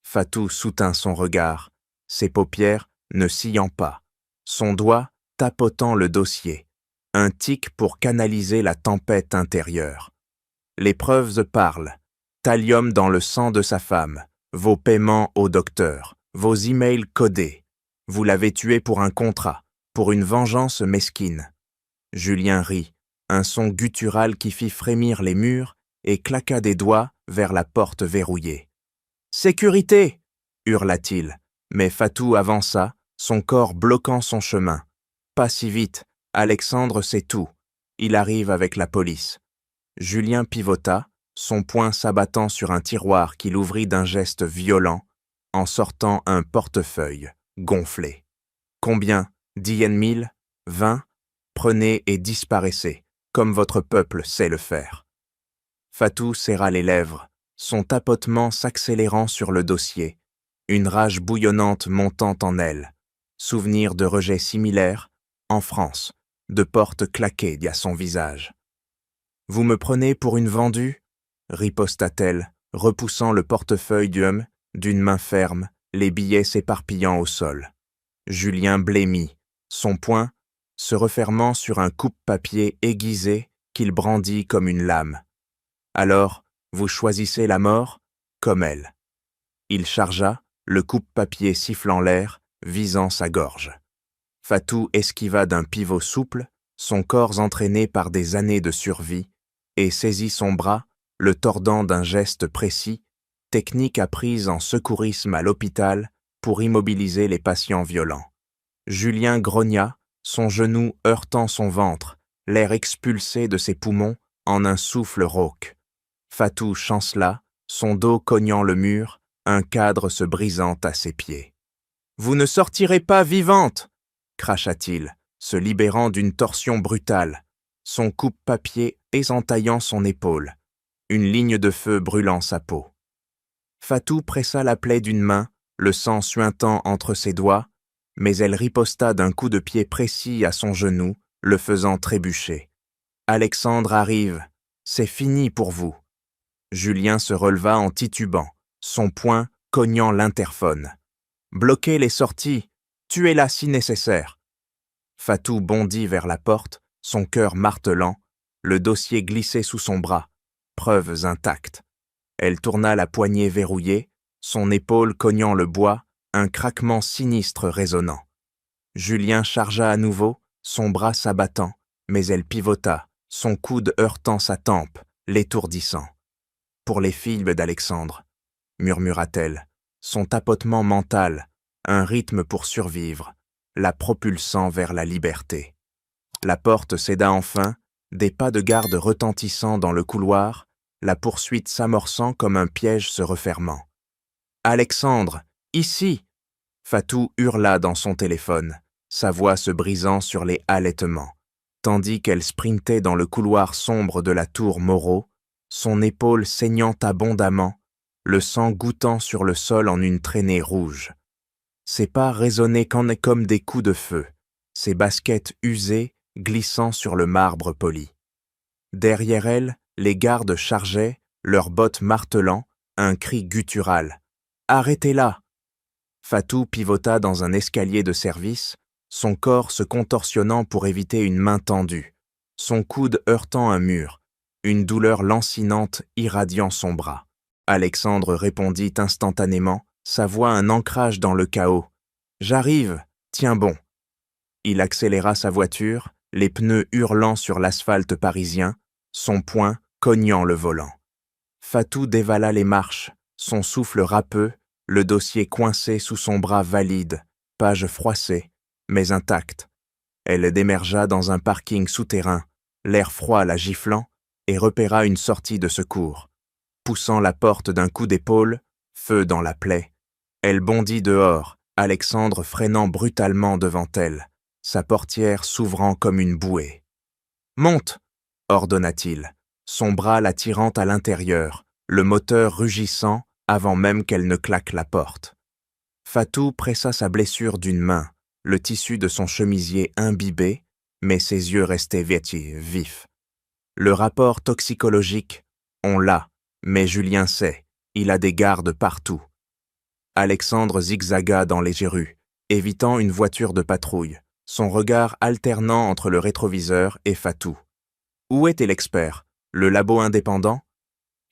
Fatou soutint son regard, ses paupières ne sciant pas, son doigt tapotant le dossier, un tic pour canaliser la tempête intérieure. Les preuves parlent, thallium dans le sang de sa femme, vos paiements au docteur, vos emails codés. Vous l'avez tué pour un contrat, pour une vengeance mesquine. Julien rit, un son guttural qui fit frémir les murs et claqua des doigts vers la porte verrouillée. « Sécurité !» hurla-t-il, mais Fatou avança, son corps bloquant son chemin. « Pas si vite, Alexandre sait tout. Il arrive avec la police. » Julien pivota, son poing s'abattant sur un tiroir qu'il ouvrit d'un geste violent, en sortant un portefeuille gonflé. « Combien ? 10 000 ? 20 ? Prenez et disparaissez, comme votre peuple sait le faire. » Fatou serra les lèvres, son tapotement s'accélérant sur le dossier, une rage bouillonnante montant en elle, souvenir de rejets similaires, en France, de portes claquées à son visage. « Vous me prenez pour une vendue ?» riposta-t-elle, repoussant le portefeuille d'homme d'une main ferme, les billets s'éparpillant au sol. Julien blêmit, son poing se refermant sur un coupe-papier aiguisé qu'il brandit comme une lame. « Alors, vous choisissez la mort, comme elle. » Il chargea, le coupe-papier sifflant l'air, visant sa gorge. Fatou esquiva d'un pivot souple, son corps entraîné par des années de survie, et saisit son bras, le tordant d'un geste précis, technique apprise en secourisme à l'hôpital pour immobiliser les patients violents. Julien grogna, son genou heurtant son ventre, l'air expulsé de ses poumons en un souffle rauque. Fatou chancela, son dos cognant le mur, un cadre se brisant à ses pieds. « Vous ne sortirez pas vivante !» cracha-t-il, se libérant d'une torsion brutale, son coupe-papier ésentaillant son épaule, une ligne de feu brûlant sa peau. Fatou pressa la plaie d'une main, le sang suintant entre ses doigts, mais elle riposta d'un coup de pied précis à son genou, le faisant trébucher. « Alexandre arrive, c'est fini pour vous. » Julien se releva en titubant, son poing cognant l'interphone. « Bloquez les sorties, tuez-la si nécessaire. » Fatou bondit vers la porte, son cœur martelant, le dossier glissé sous son bras, preuves intactes. Elle tourna la poignée verrouillée, son épaule cognant le bois, un craquement sinistre résonnant. Julien chargea à nouveau, son bras s'abattant, mais elle pivota, son coude heurtant sa tempe, l'étourdissant. « Pour les filles d'Alexandre », murmura-t-elle, son tapotement mental, un rythme pour survivre, la propulsant vers la liberté. La porte céda enfin, des pas de garde retentissant dans le couloir, la poursuite s'amorçant comme un piège se refermant. « Alexandre, ici !» Fatou hurla dans son téléphone, sa voix se brisant sur les halètements, tandis qu'elle sprintait dans le couloir sombre de la tour Moreau, son épaule saignant abondamment, le sang gouttant sur le sol en une traînée rouge. Ses pas résonnaient comme des coups de feu, ses baskets usées glissant sur le marbre poli. Derrière elle, les gardes chargeaient, leurs bottes martelant, un cri guttural. « Arrêtez-la !» Fatou pivota dans un escalier de service, son corps se contorsionnant pour éviter une main tendue, son coude heurtant un mur, une douleur lancinante irradiant son bras. Alexandre répondit instantanément, sa voix un ancrage dans le chaos. « J'arrive, tiens bon !» Il accéléra sa voiture, les pneus hurlant sur l'asphalte parisien, son poing cognant le volant. Fatou dévala les marches, son souffle râpeux, le dossier coincé sous son bras valide, page froissée, mais intacte. Elle démergea dans un parking souterrain, l'air froid la giflant, et repéra une sortie de secours. Poussant la porte d'un coup d'épaule, feu dans la plaie, elle bondit dehors, Alexandre freinant brutalement devant elle, sa portière s'ouvrant comme une bouée. « Monte !» ordonna-t-il, son bras la tirant à l'intérieur, le moteur rugissant avant même qu'elle ne claque la porte. Fatou pressa sa blessure d'une main, le tissu de son chemisier imbibé, mais ses yeux restaient vifs. Le rapport toxicologique, on l'a, mais Julien sait, il a des gardes partout. Alexandre zigzaga dans les rues, évitant une voiture de patrouille, son regard alternant entre le rétroviseur et Fatou. Où était l'expert, le labo indépendant?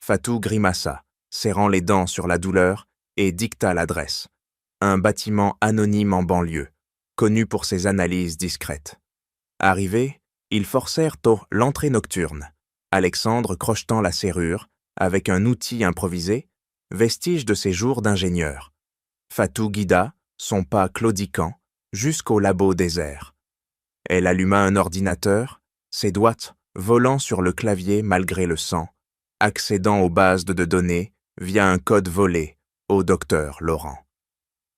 Fatou grimaça, serrant les dents sur la douleur, et dicta l'adresse. Un bâtiment anonyme en banlieue, connu pour ses analyses discrètes. Arrivés, ils forcèrent l'entrée nocturne, Alexandre crochetant la serrure, avec un outil improvisé, vestige de ses jours d'ingénieur. Fatou guida, son pas claudiquant, jusqu'au labo désert. Elle alluma un ordinateur, ses doigts volant sur le clavier malgré le sang, accédant aux bases de données via un code volé au docteur Laurent.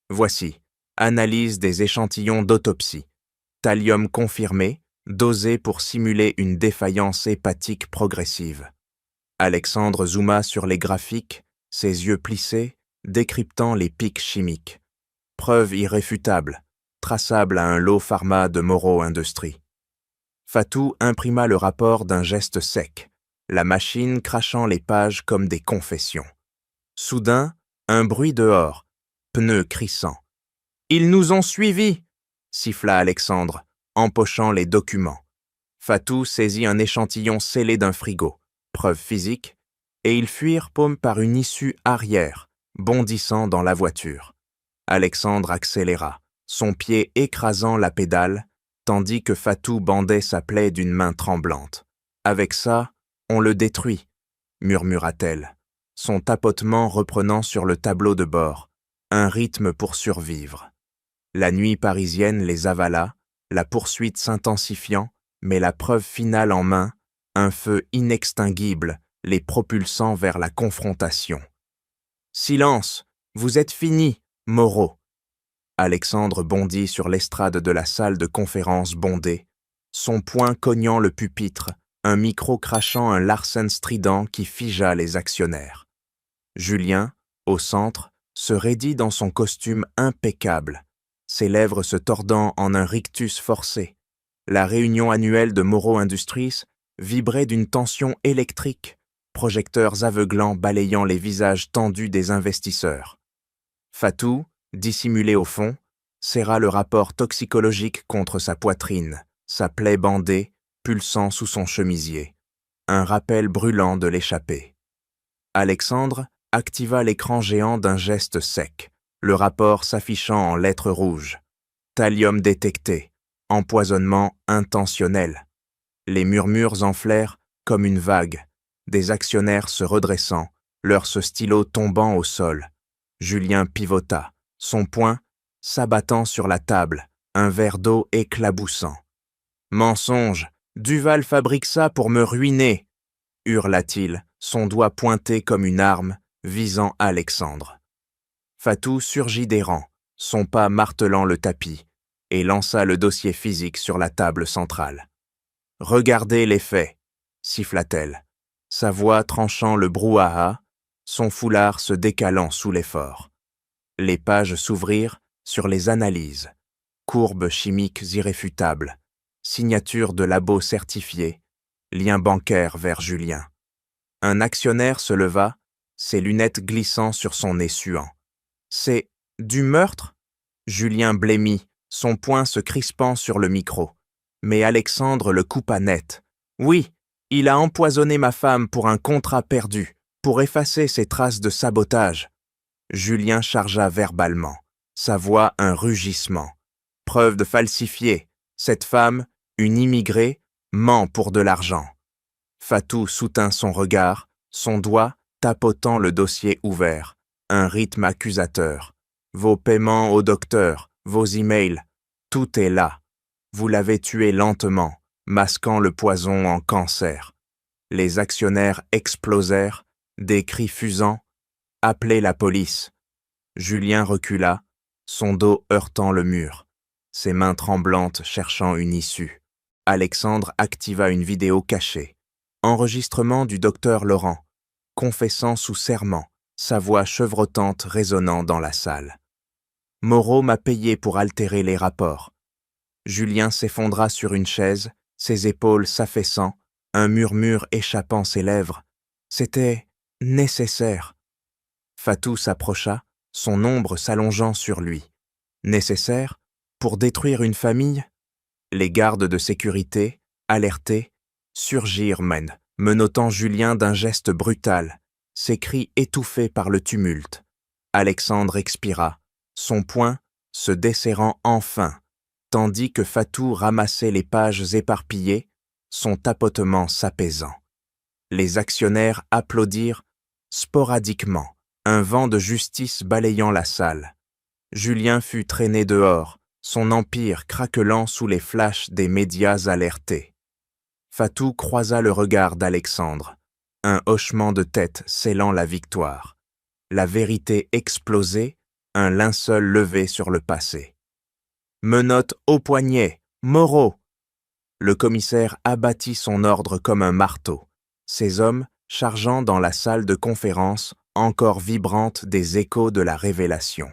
Voici, analyse des échantillons d'autopsie, thallium confirmé, dosé pour simuler une défaillance hépatique progressive. Alexandre zooma sur les graphiques, ses yeux plissés, décryptant les pics chimiques. Preuve irréfutable, traçable à un lot pharma de Morrow Industries. Fatou imprima le rapport d'un geste sec, la machine crachant les pages comme des confessions. Soudain, un bruit dehors, pneus crissant. « Ils nous ont suivis !» siffla Alexandre, empochant les documents. Fatou saisit un échantillon scellé d'un frigo, preuve physique, et ils fuirent par une issue arrière, bondissant dans la voiture. Alexandre accéléra, son pied écrasant la pédale, tandis que Fatou bandait sa plaie d'une main tremblante. « Avec ça, on le détruit », murmura-t-elle, son tapotement reprenant sur le tableau de bord, un rythme pour survivre. La nuit parisienne les avala, la poursuite s'intensifiant, mais la preuve finale en main, un feu inextinguible les propulsant vers la confrontation. « Silence, vous êtes finis, Moreau !» Alexandre bondit sur l'estrade de la salle de conférence bondée, son poing cognant le pupitre, un micro crachant un Larsen strident qui figea les actionnaires. Julien, au centre, se raidit dans son costume impeccable, ses lèvres se tordant en un rictus forcé. La réunion annuelle de Morrow Industries vibrait d'une tension électrique, projecteurs aveuglants balayant les visages tendus des investisseurs. Fatou, dissimulé au fond, serra le rapport toxicologique contre sa poitrine, sa plaie bandée, pulsant sous son chemisier. Un rappel brûlant de l'échappée. Alexandre activa l'écran géant d'un geste sec, le rapport s'affichant en lettres rouges. Thallium détecté, empoisonnement intentionnel. Les murmures enflèrent comme une vague, des actionnaires se redressant, leur stylo tombant au sol. Julien pivota, son poing s'abattant sur la table, un verre d'eau éclaboussant. « Mensonge, Duval fabrique ça pour me ruiner !» hurla-t-il, son doigt pointé comme une arme, visant Alexandre. Fatou surgit des rangs, son pas martelant le tapis, et lança le dossier physique sur la table centrale. « Regardez les faits !» siffla-t-elle, sa voix tranchant le brouhaha, son foulard se décalant sous l'effort. Les pages s'ouvrirent sur les analyses, courbes chimiques irréfutables, signature de labo certifié, lien bancaire vers Julien. Un actionnaire se leva, ses lunettes glissant sur son nez suant. « C'est du meurtre ?» Julien blêmit, son poing se crispant sur le micro. Mais Alexandre le coupa net. « Oui, il a empoisonné ma femme pour un contrat perdu, pour effacer ces traces de sabotage. Julien chargea verbalement, sa voix un rugissement. Preuve de falsifié, cette femme, une immigrée, ment pour de l'argent. Fatou soutint son regard, son doigt tapotant le dossier ouvert, un rythme accusateur. Vos paiements au docteur, vos emails, tout est là. Vous l'avez tué lentement, masquant le poison en cancer. Les actionnaires explosèrent, des cris fusants. Appelez la police. Julien recula, son dos heurtant le mur, ses mains tremblantes cherchant une issue. Alexandre activa une vidéo cachée. Enregistrement du docteur Laurent, confessant sous serment, sa voix chevrotante résonnant dans la salle. Moreau m'a payé pour altérer les rapports. Julien s'effondra sur une chaise, ses épaules s'affaissant, un murmure échappant ses lèvres. C'était nécessaire. Fatou s'approcha, son ombre s'allongeant sur lui. Nécessaire pour détruire une famille? Les gardes de sécurité, alertés, surgirent, menottant Julien d'un geste brutal, ses cris étouffés par le tumulte. Alexandre expira, son poing se desserrant enfin, tandis que Fatou ramassait les pages éparpillées, son tapotement s'apaisant. Les actionnaires applaudirent sporadiquement, un vent de justice balayant la salle. Julien fut traîné dehors, son empire craquelant sous les flashs des médias alertés. Fatou croisa le regard d'Alexandre, un hochement de tête scellant la victoire. La vérité explosée, un linceul levé sur le passé. Menottes au poignet, Moreau! Le commissaire abattit son ordre comme un marteau, ses hommes chargeant dans la salle de conférence encore vibrante des échos de la révélation.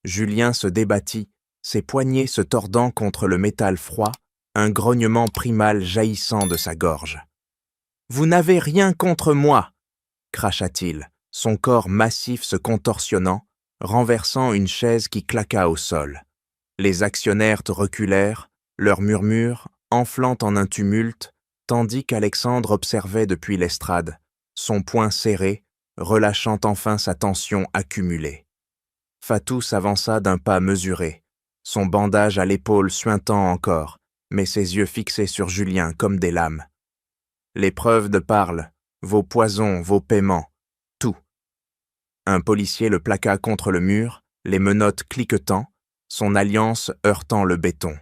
Julien se débattit, ses poignets se tordant contre le métal froid, un grognement primal jaillissant de sa gorge. « Vous n'avez rien contre moi !» cracha-t-il, son corps massif se contorsionnant, renversant une chaise qui claqua au sol. Les actionnaires reculèrent, leurs murmures enflant en un tumulte, tandis qu'Alexandre observait depuis l'estrade, son poing serré, relâchant enfin sa tension accumulée. Fatou s'avança d'un pas mesuré, son bandage à l'épaule suintant encore, mais ses yeux fixés sur Julien comme des lames. Les preuves de parlent, vos poisons, vos paiements, tout. Un policier le plaqua contre le mur, les menottes cliquetant, son alliance heurtant le béton.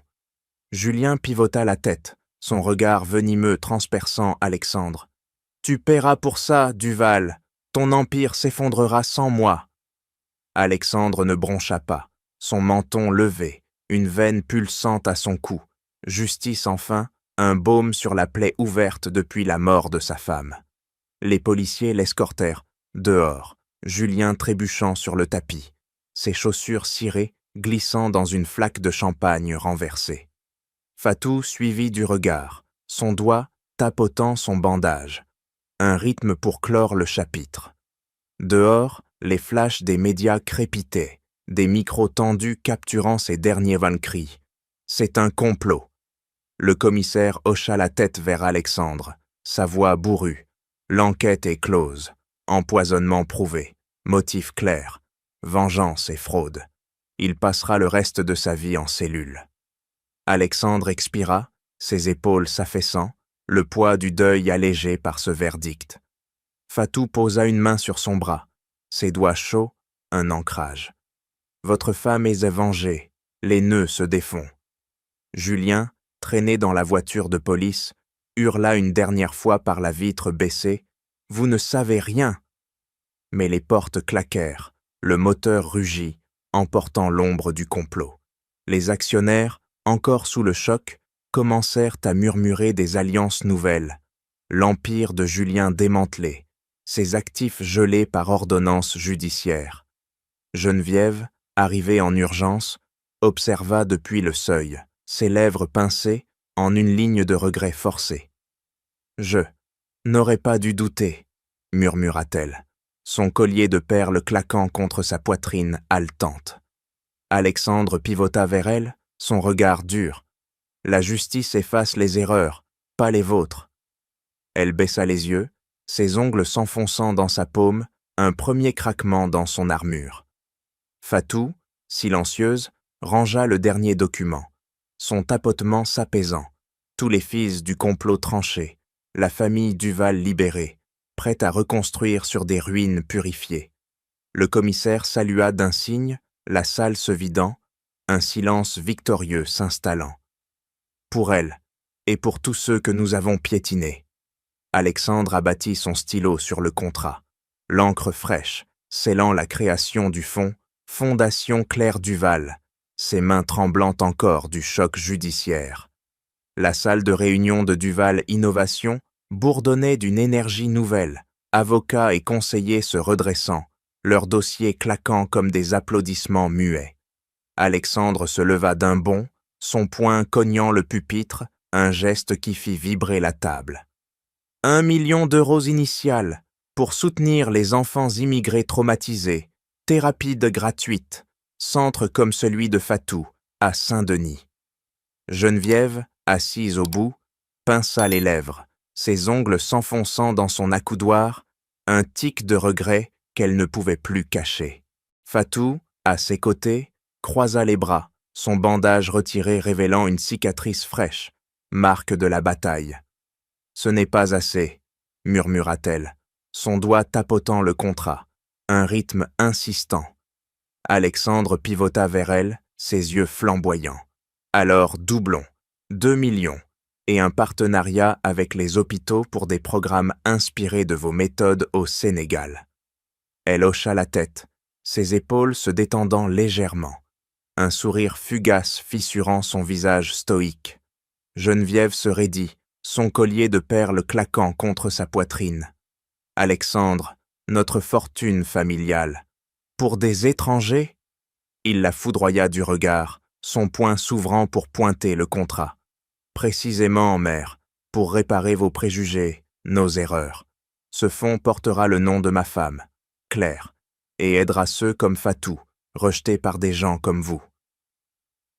Julien pivota la tête, son regard venimeux transperçant Alexandre. « Tu paieras pour ça, Duval. Ton empire s'effondrera sans moi. » Alexandre ne broncha pas, son menton levé, une veine pulsante à son cou. Justice enfin, un baume sur la plaie ouverte depuis la mort de sa femme. Les policiers l'escortèrent, dehors, Julien trébuchant sur le tapis, ses chaussures cirées glissant dans une flaque de champagne renversée. Fatou suivit du regard, son doigt tapotant son bandage. Un rythme pour clore le chapitre. Dehors, les flashs des médias crépitaient, des micros tendus capturant ses derniers cris. C'est un complot. Le commissaire hocha la tête vers Alexandre, sa voix bourrue. L'enquête est close, empoisonnement prouvé, motif clair, vengeance et fraude. Il passera le reste de sa vie en cellule. Alexandre expira, ses épaules s'affaissant, le poids du deuil allégé par ce verdict. Fatou posa une main sur son bras, ses doigts chauds, un ancrage. Votre femme est vengée, les nœuds se défont. Julien, traîné dans la voiture de police, hurla une dernière fois par la vitre baissée. Vous ne savez rien. Mais les portes claquèrent, le moteur rugit, emportant l'ombre du complot. Les actionnaires, encore sous le choc, commencèrent à murmurer des alliances nouvelles. L'empire de Julien démantelé, ses actifs gelés par ordonnance judiciaire. Geneviève, arrivée en urgence, observa depuis le seuil, ses lèvres pincées en une ligne de regret forcé. « Je n'aurais pas dû douter », murmura-t-elle, son collier de perles claquant contre sa poitrine haletante. Alexandre pivota vers elle, son regard dur. La justice efface les erreurs, pas les vôtres. Elle baissa les yeux, ses ongles s'enfonçant dans sa paume, un premier craquement dans son armure. Fatou, silencieuse, rangea le dernier document, son tapotement s'apaisant, tous les fils du complot tranchés, la famille Duval libérée, prête à reconstruire sur des ruines purifiées. Le commissaire salua d'un signe, la salle se vidant, un silence victorieux s'installant. Pour elle, et pour tous ceux que nous avons piétinés. Alexandre abattit son stylo sur le contrat, l'encre fraîche, scellant la création du fonds, Fondation Claire Duval, ses mains tremblantes encore du choc judiciaire. La salle de réunion de Duval Innovation bourdonnait d'une énergie nouvelle, avocats et conseillers se redressant, leurs dossiers claquant comme des applaudissements muets. Alexandre se leva d'un bond, son poing cognant le pupitre, un geste qui fit vibrer la table. 1 million d'euros initial pour soutenir les enfants immigrés traumatisés, thérapie gratuite, centre comme celui de Fatou, à Saint-Denis. Geneviève, assise au bout, pinça les lèvres, ses ongles s'enfonçant dans son accoudoir, un tic de regret qu'elle ne pouvait plus cacher. Fatou, à ses côtés, croisa les bras, son bandage retiré révélant une cicatrice fraîche, marque de la bataille. « Ce n'est pas assez », murmura-t-elle, son doigt tapotant le contrat, un rythme insistant. Alexandre pivota vers elle, ses yeux flamboyants. « Alors doublons, 2 millions, et un partenariat avec les hôpitaux pour des programmes inspirés de vos méthodes au Sénégal. » Elle hocha la tête, ses épaules se détendant légèrement, un sourire fugace fissurant son visage stoïque. Geneviève se raidit, son collier de perles claquant contre sa poitrine. « Alexandre, notre fortune familiale. Pour des étrangers ?» Il la foudroya du regard, son poing s'ouvrant pour pointer le contrat. « Précisément, mère, pour réparer vos préjugés, nos erreurs. Ce fonds portera le nom de ma femme, Claire, et aidera ceux comme Fatou, rejetés par des gens comme vous. »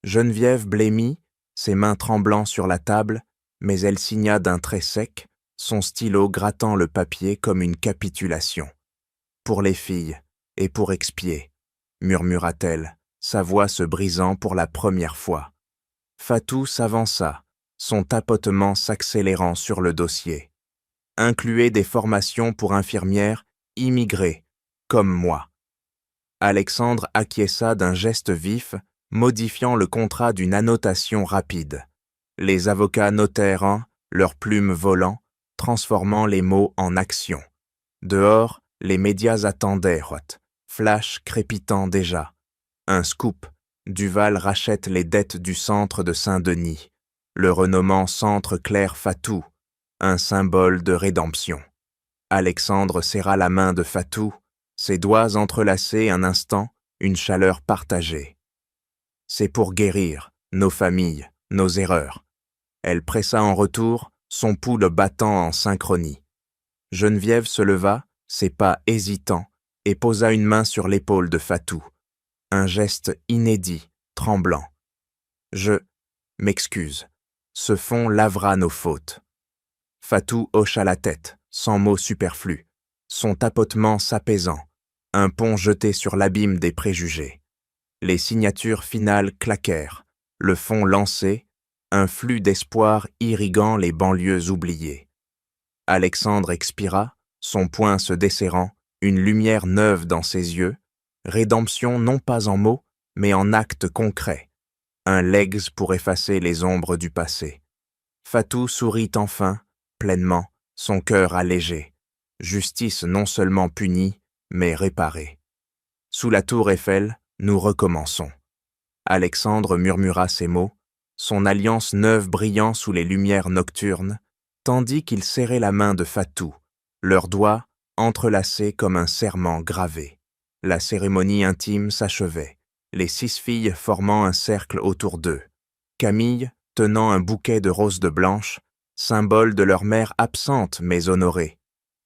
Geneviève blêmit, ses mains tremblant sur la table, mais elle signa d'un trait sec, son stylo grattant le papier comme une capitulation. « Pour les filles, et pour expier, » murmura-t-elle, sa voix se brisant pour la première fois. Fatou s'avança, son tapotement s'accélérant sur le dossier. « Incluez des formations pour infirmières immigrées, comme moi. » Alexandre acquiesça d'un geste vif, modifiant le contrat d'une annotation rapide. Les avocats notèrent en, leurs plumes volant, transformant les mots en action. Dehors, les médias attendaient, flash crépitant déjà. Un scoop, Duval rachète les dettes du centre de Saint-Denis. Le renommant Centre Claire Fatou, un symbole de rédemption. Alexandre serra la main de Fatou, ses doigts entrelacés un instant, une chaleur partagée. C'est pour guérir nos familles, nos erreurs. Elle pressa en retour, son pouls battant en synchronie. Geneviève se leva, ses pas hésitants, et posa une main sur l'épaule de Fatou. Un geste inédit, tremblant. « Je m'excuse. Ce fonds lavera nos fautes. » Fatou hocha la tête, sans mot superflu, son tapotement s'apaisant, un pont jeté sur l'abîme des préjugés. Les signatures finales claquèrent, le fonds lancé, un flux d'espoir irriguant les banlieues oubliées. Alexandre expira, son poing se desserrant, une lumière neuve dans ses yeux, rédemption non pas en mots, mais en actes concrets, un legs pour effacer les ombres du passé. Fatou sourit enfin, pleinement, son cœur allégé, justice non seulement punie, mais réparée. Sous la tour Eiffel, nous recommençons. Alexandre murmura ces mots, son alliance neuve brillant sous les lumières nocturnes, tandis qu'il serrait la main de Fatou, leurs doigts entrelacés comme un serment gravé. La cérémonie intime s'achevait, les 6 filles formant un cercle autour d'eux. Camille, tenant un bouquet de roses de blanche, symbole de leur mère absente mais honorée.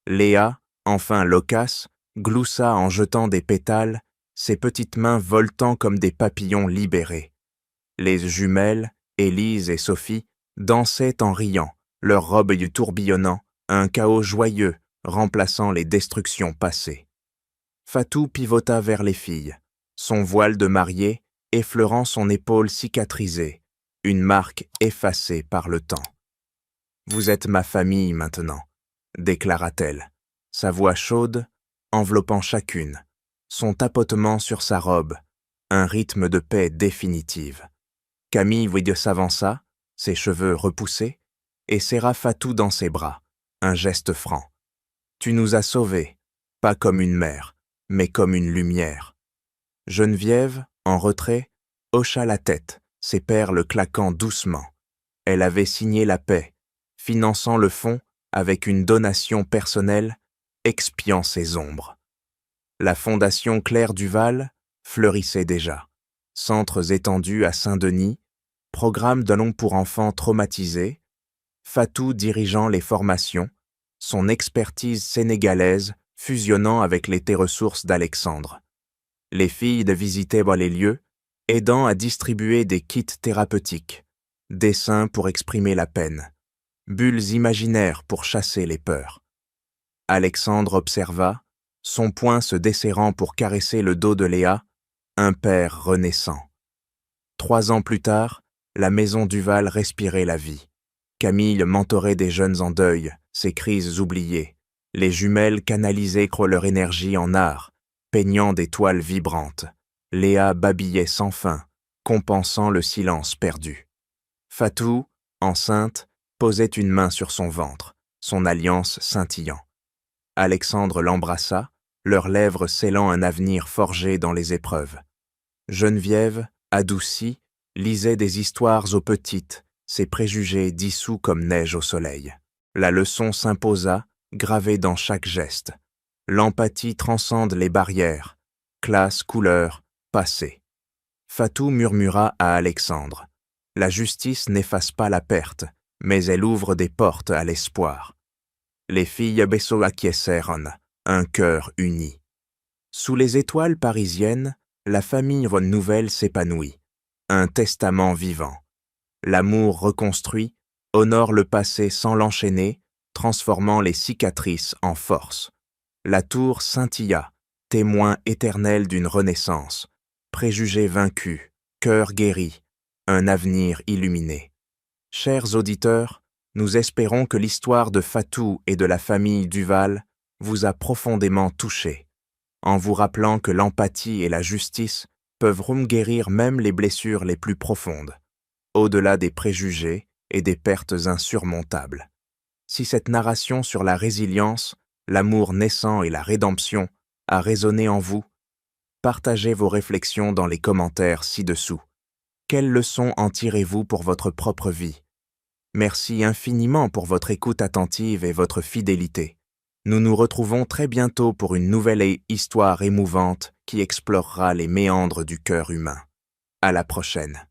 Léa, enfin loquace, gloussa en jetant des pétales, ses petites mains voltant comme des papillons libérés. Les jumelles, Élise et Sophie, dansaient en riant, leurs robes tourbillonnant, un chaos joyeux, remplaçant les destructions passées. Fatou pivota vers les filles, son voile de mariée effleurant son épaule cicatrisée, une marque effacée par le temps. « Vous êtes ma famille maintenant », déclara-t-elle, sa voix chaude enveloppant chacune, son tapotement sur sa robe, un rythme de paix définitive. Camille s'avança, ses cheveux repoussés, et serra Fatou dans ses bras, un geste franc. « Tu nous as sauvés, pas comme une mère, mais comme une lumière. » Geneviève, en retrait, hocha la tête, ses perles claquant doucement. Elle avait signé la paix, finançant le fonds avec une donation personnelle, expiant ses ombres. La fondation Claire Duval fleurissait déjà. Centres étendus à Saint-Denis, programme d'allons pour enfants traumatisés, Fatou dirigeant les formations, son expertise sénégalaise fusionnant avec les ressources d'Alexandre. Les filles visitaient les lieux, aidant à distribuer des kits thérapeutiques, dessins pour exprimer la peine, bulles imaginaires pour chasser les peurs. Alexandre observa, son poing se desserrant pour caresser le dos de Léa, un père renaissant. 3 ans plus tard, la maison Duval respirait la vie. Camille mentorait des jeunes en deuil, ses crises oubliées. Les jumelles canalisaient leur énergie en art, peignant des toiles vibrantes. Léa babillait sans fin, compensant le silence perdu. Fatou, enceinte, posait une main sur son ventre, son alliance scintillant. Alexandre l'embrassa, leurs lèvres scellant un avenir forgé dans les épreuves. Geneviève, adoucie, lisait des histoires aux petites, ses préjugés dissous comme neige au soleil. La leçon s'imposa, gravée dans chaque geste. L'empathie transcende les barrières, classe, couleur, passé. Fatou murmura à Alexandre. La justice n'efface pas la perte, mais elle ouvre des portes à l'espoir. Les filles acquiescèrent, un cœur uni. Sous les étoiles parisiennes, la famille nouvelle s'épanouit. Un testament vivant. L'amour reconstruit honore le passé sans l'enchaîner, transformant les cicatrices en force. La tour scintilla, témoin éternel d'une renaissance, préjugés vaincus, cœur guéri, un avenir illuminé. Chers auditeurs, nous espérons que l'histoire de Fatou et de la famille Duval vous a profondément touché, en vous rappelant que l'empathie et la justice peuvent guérir même les blessures les plus profondes, au-delà des préjugés et des pertes insurmontables. Si cette narration sur la résilience, l'amour naissant et la rédemption a résonné en vous, partagez vos réflexions dans les commentaires ci-dessous. Quelles leçons en tirez-vous pour votre propre vie? Merci infiniment pour votre écoute attentive et votre fidélité. Nous nous retrouvons très bientôt pour une nouvelle histoire émouvante qui explorera les méandres du cœur humain. À la prochaine.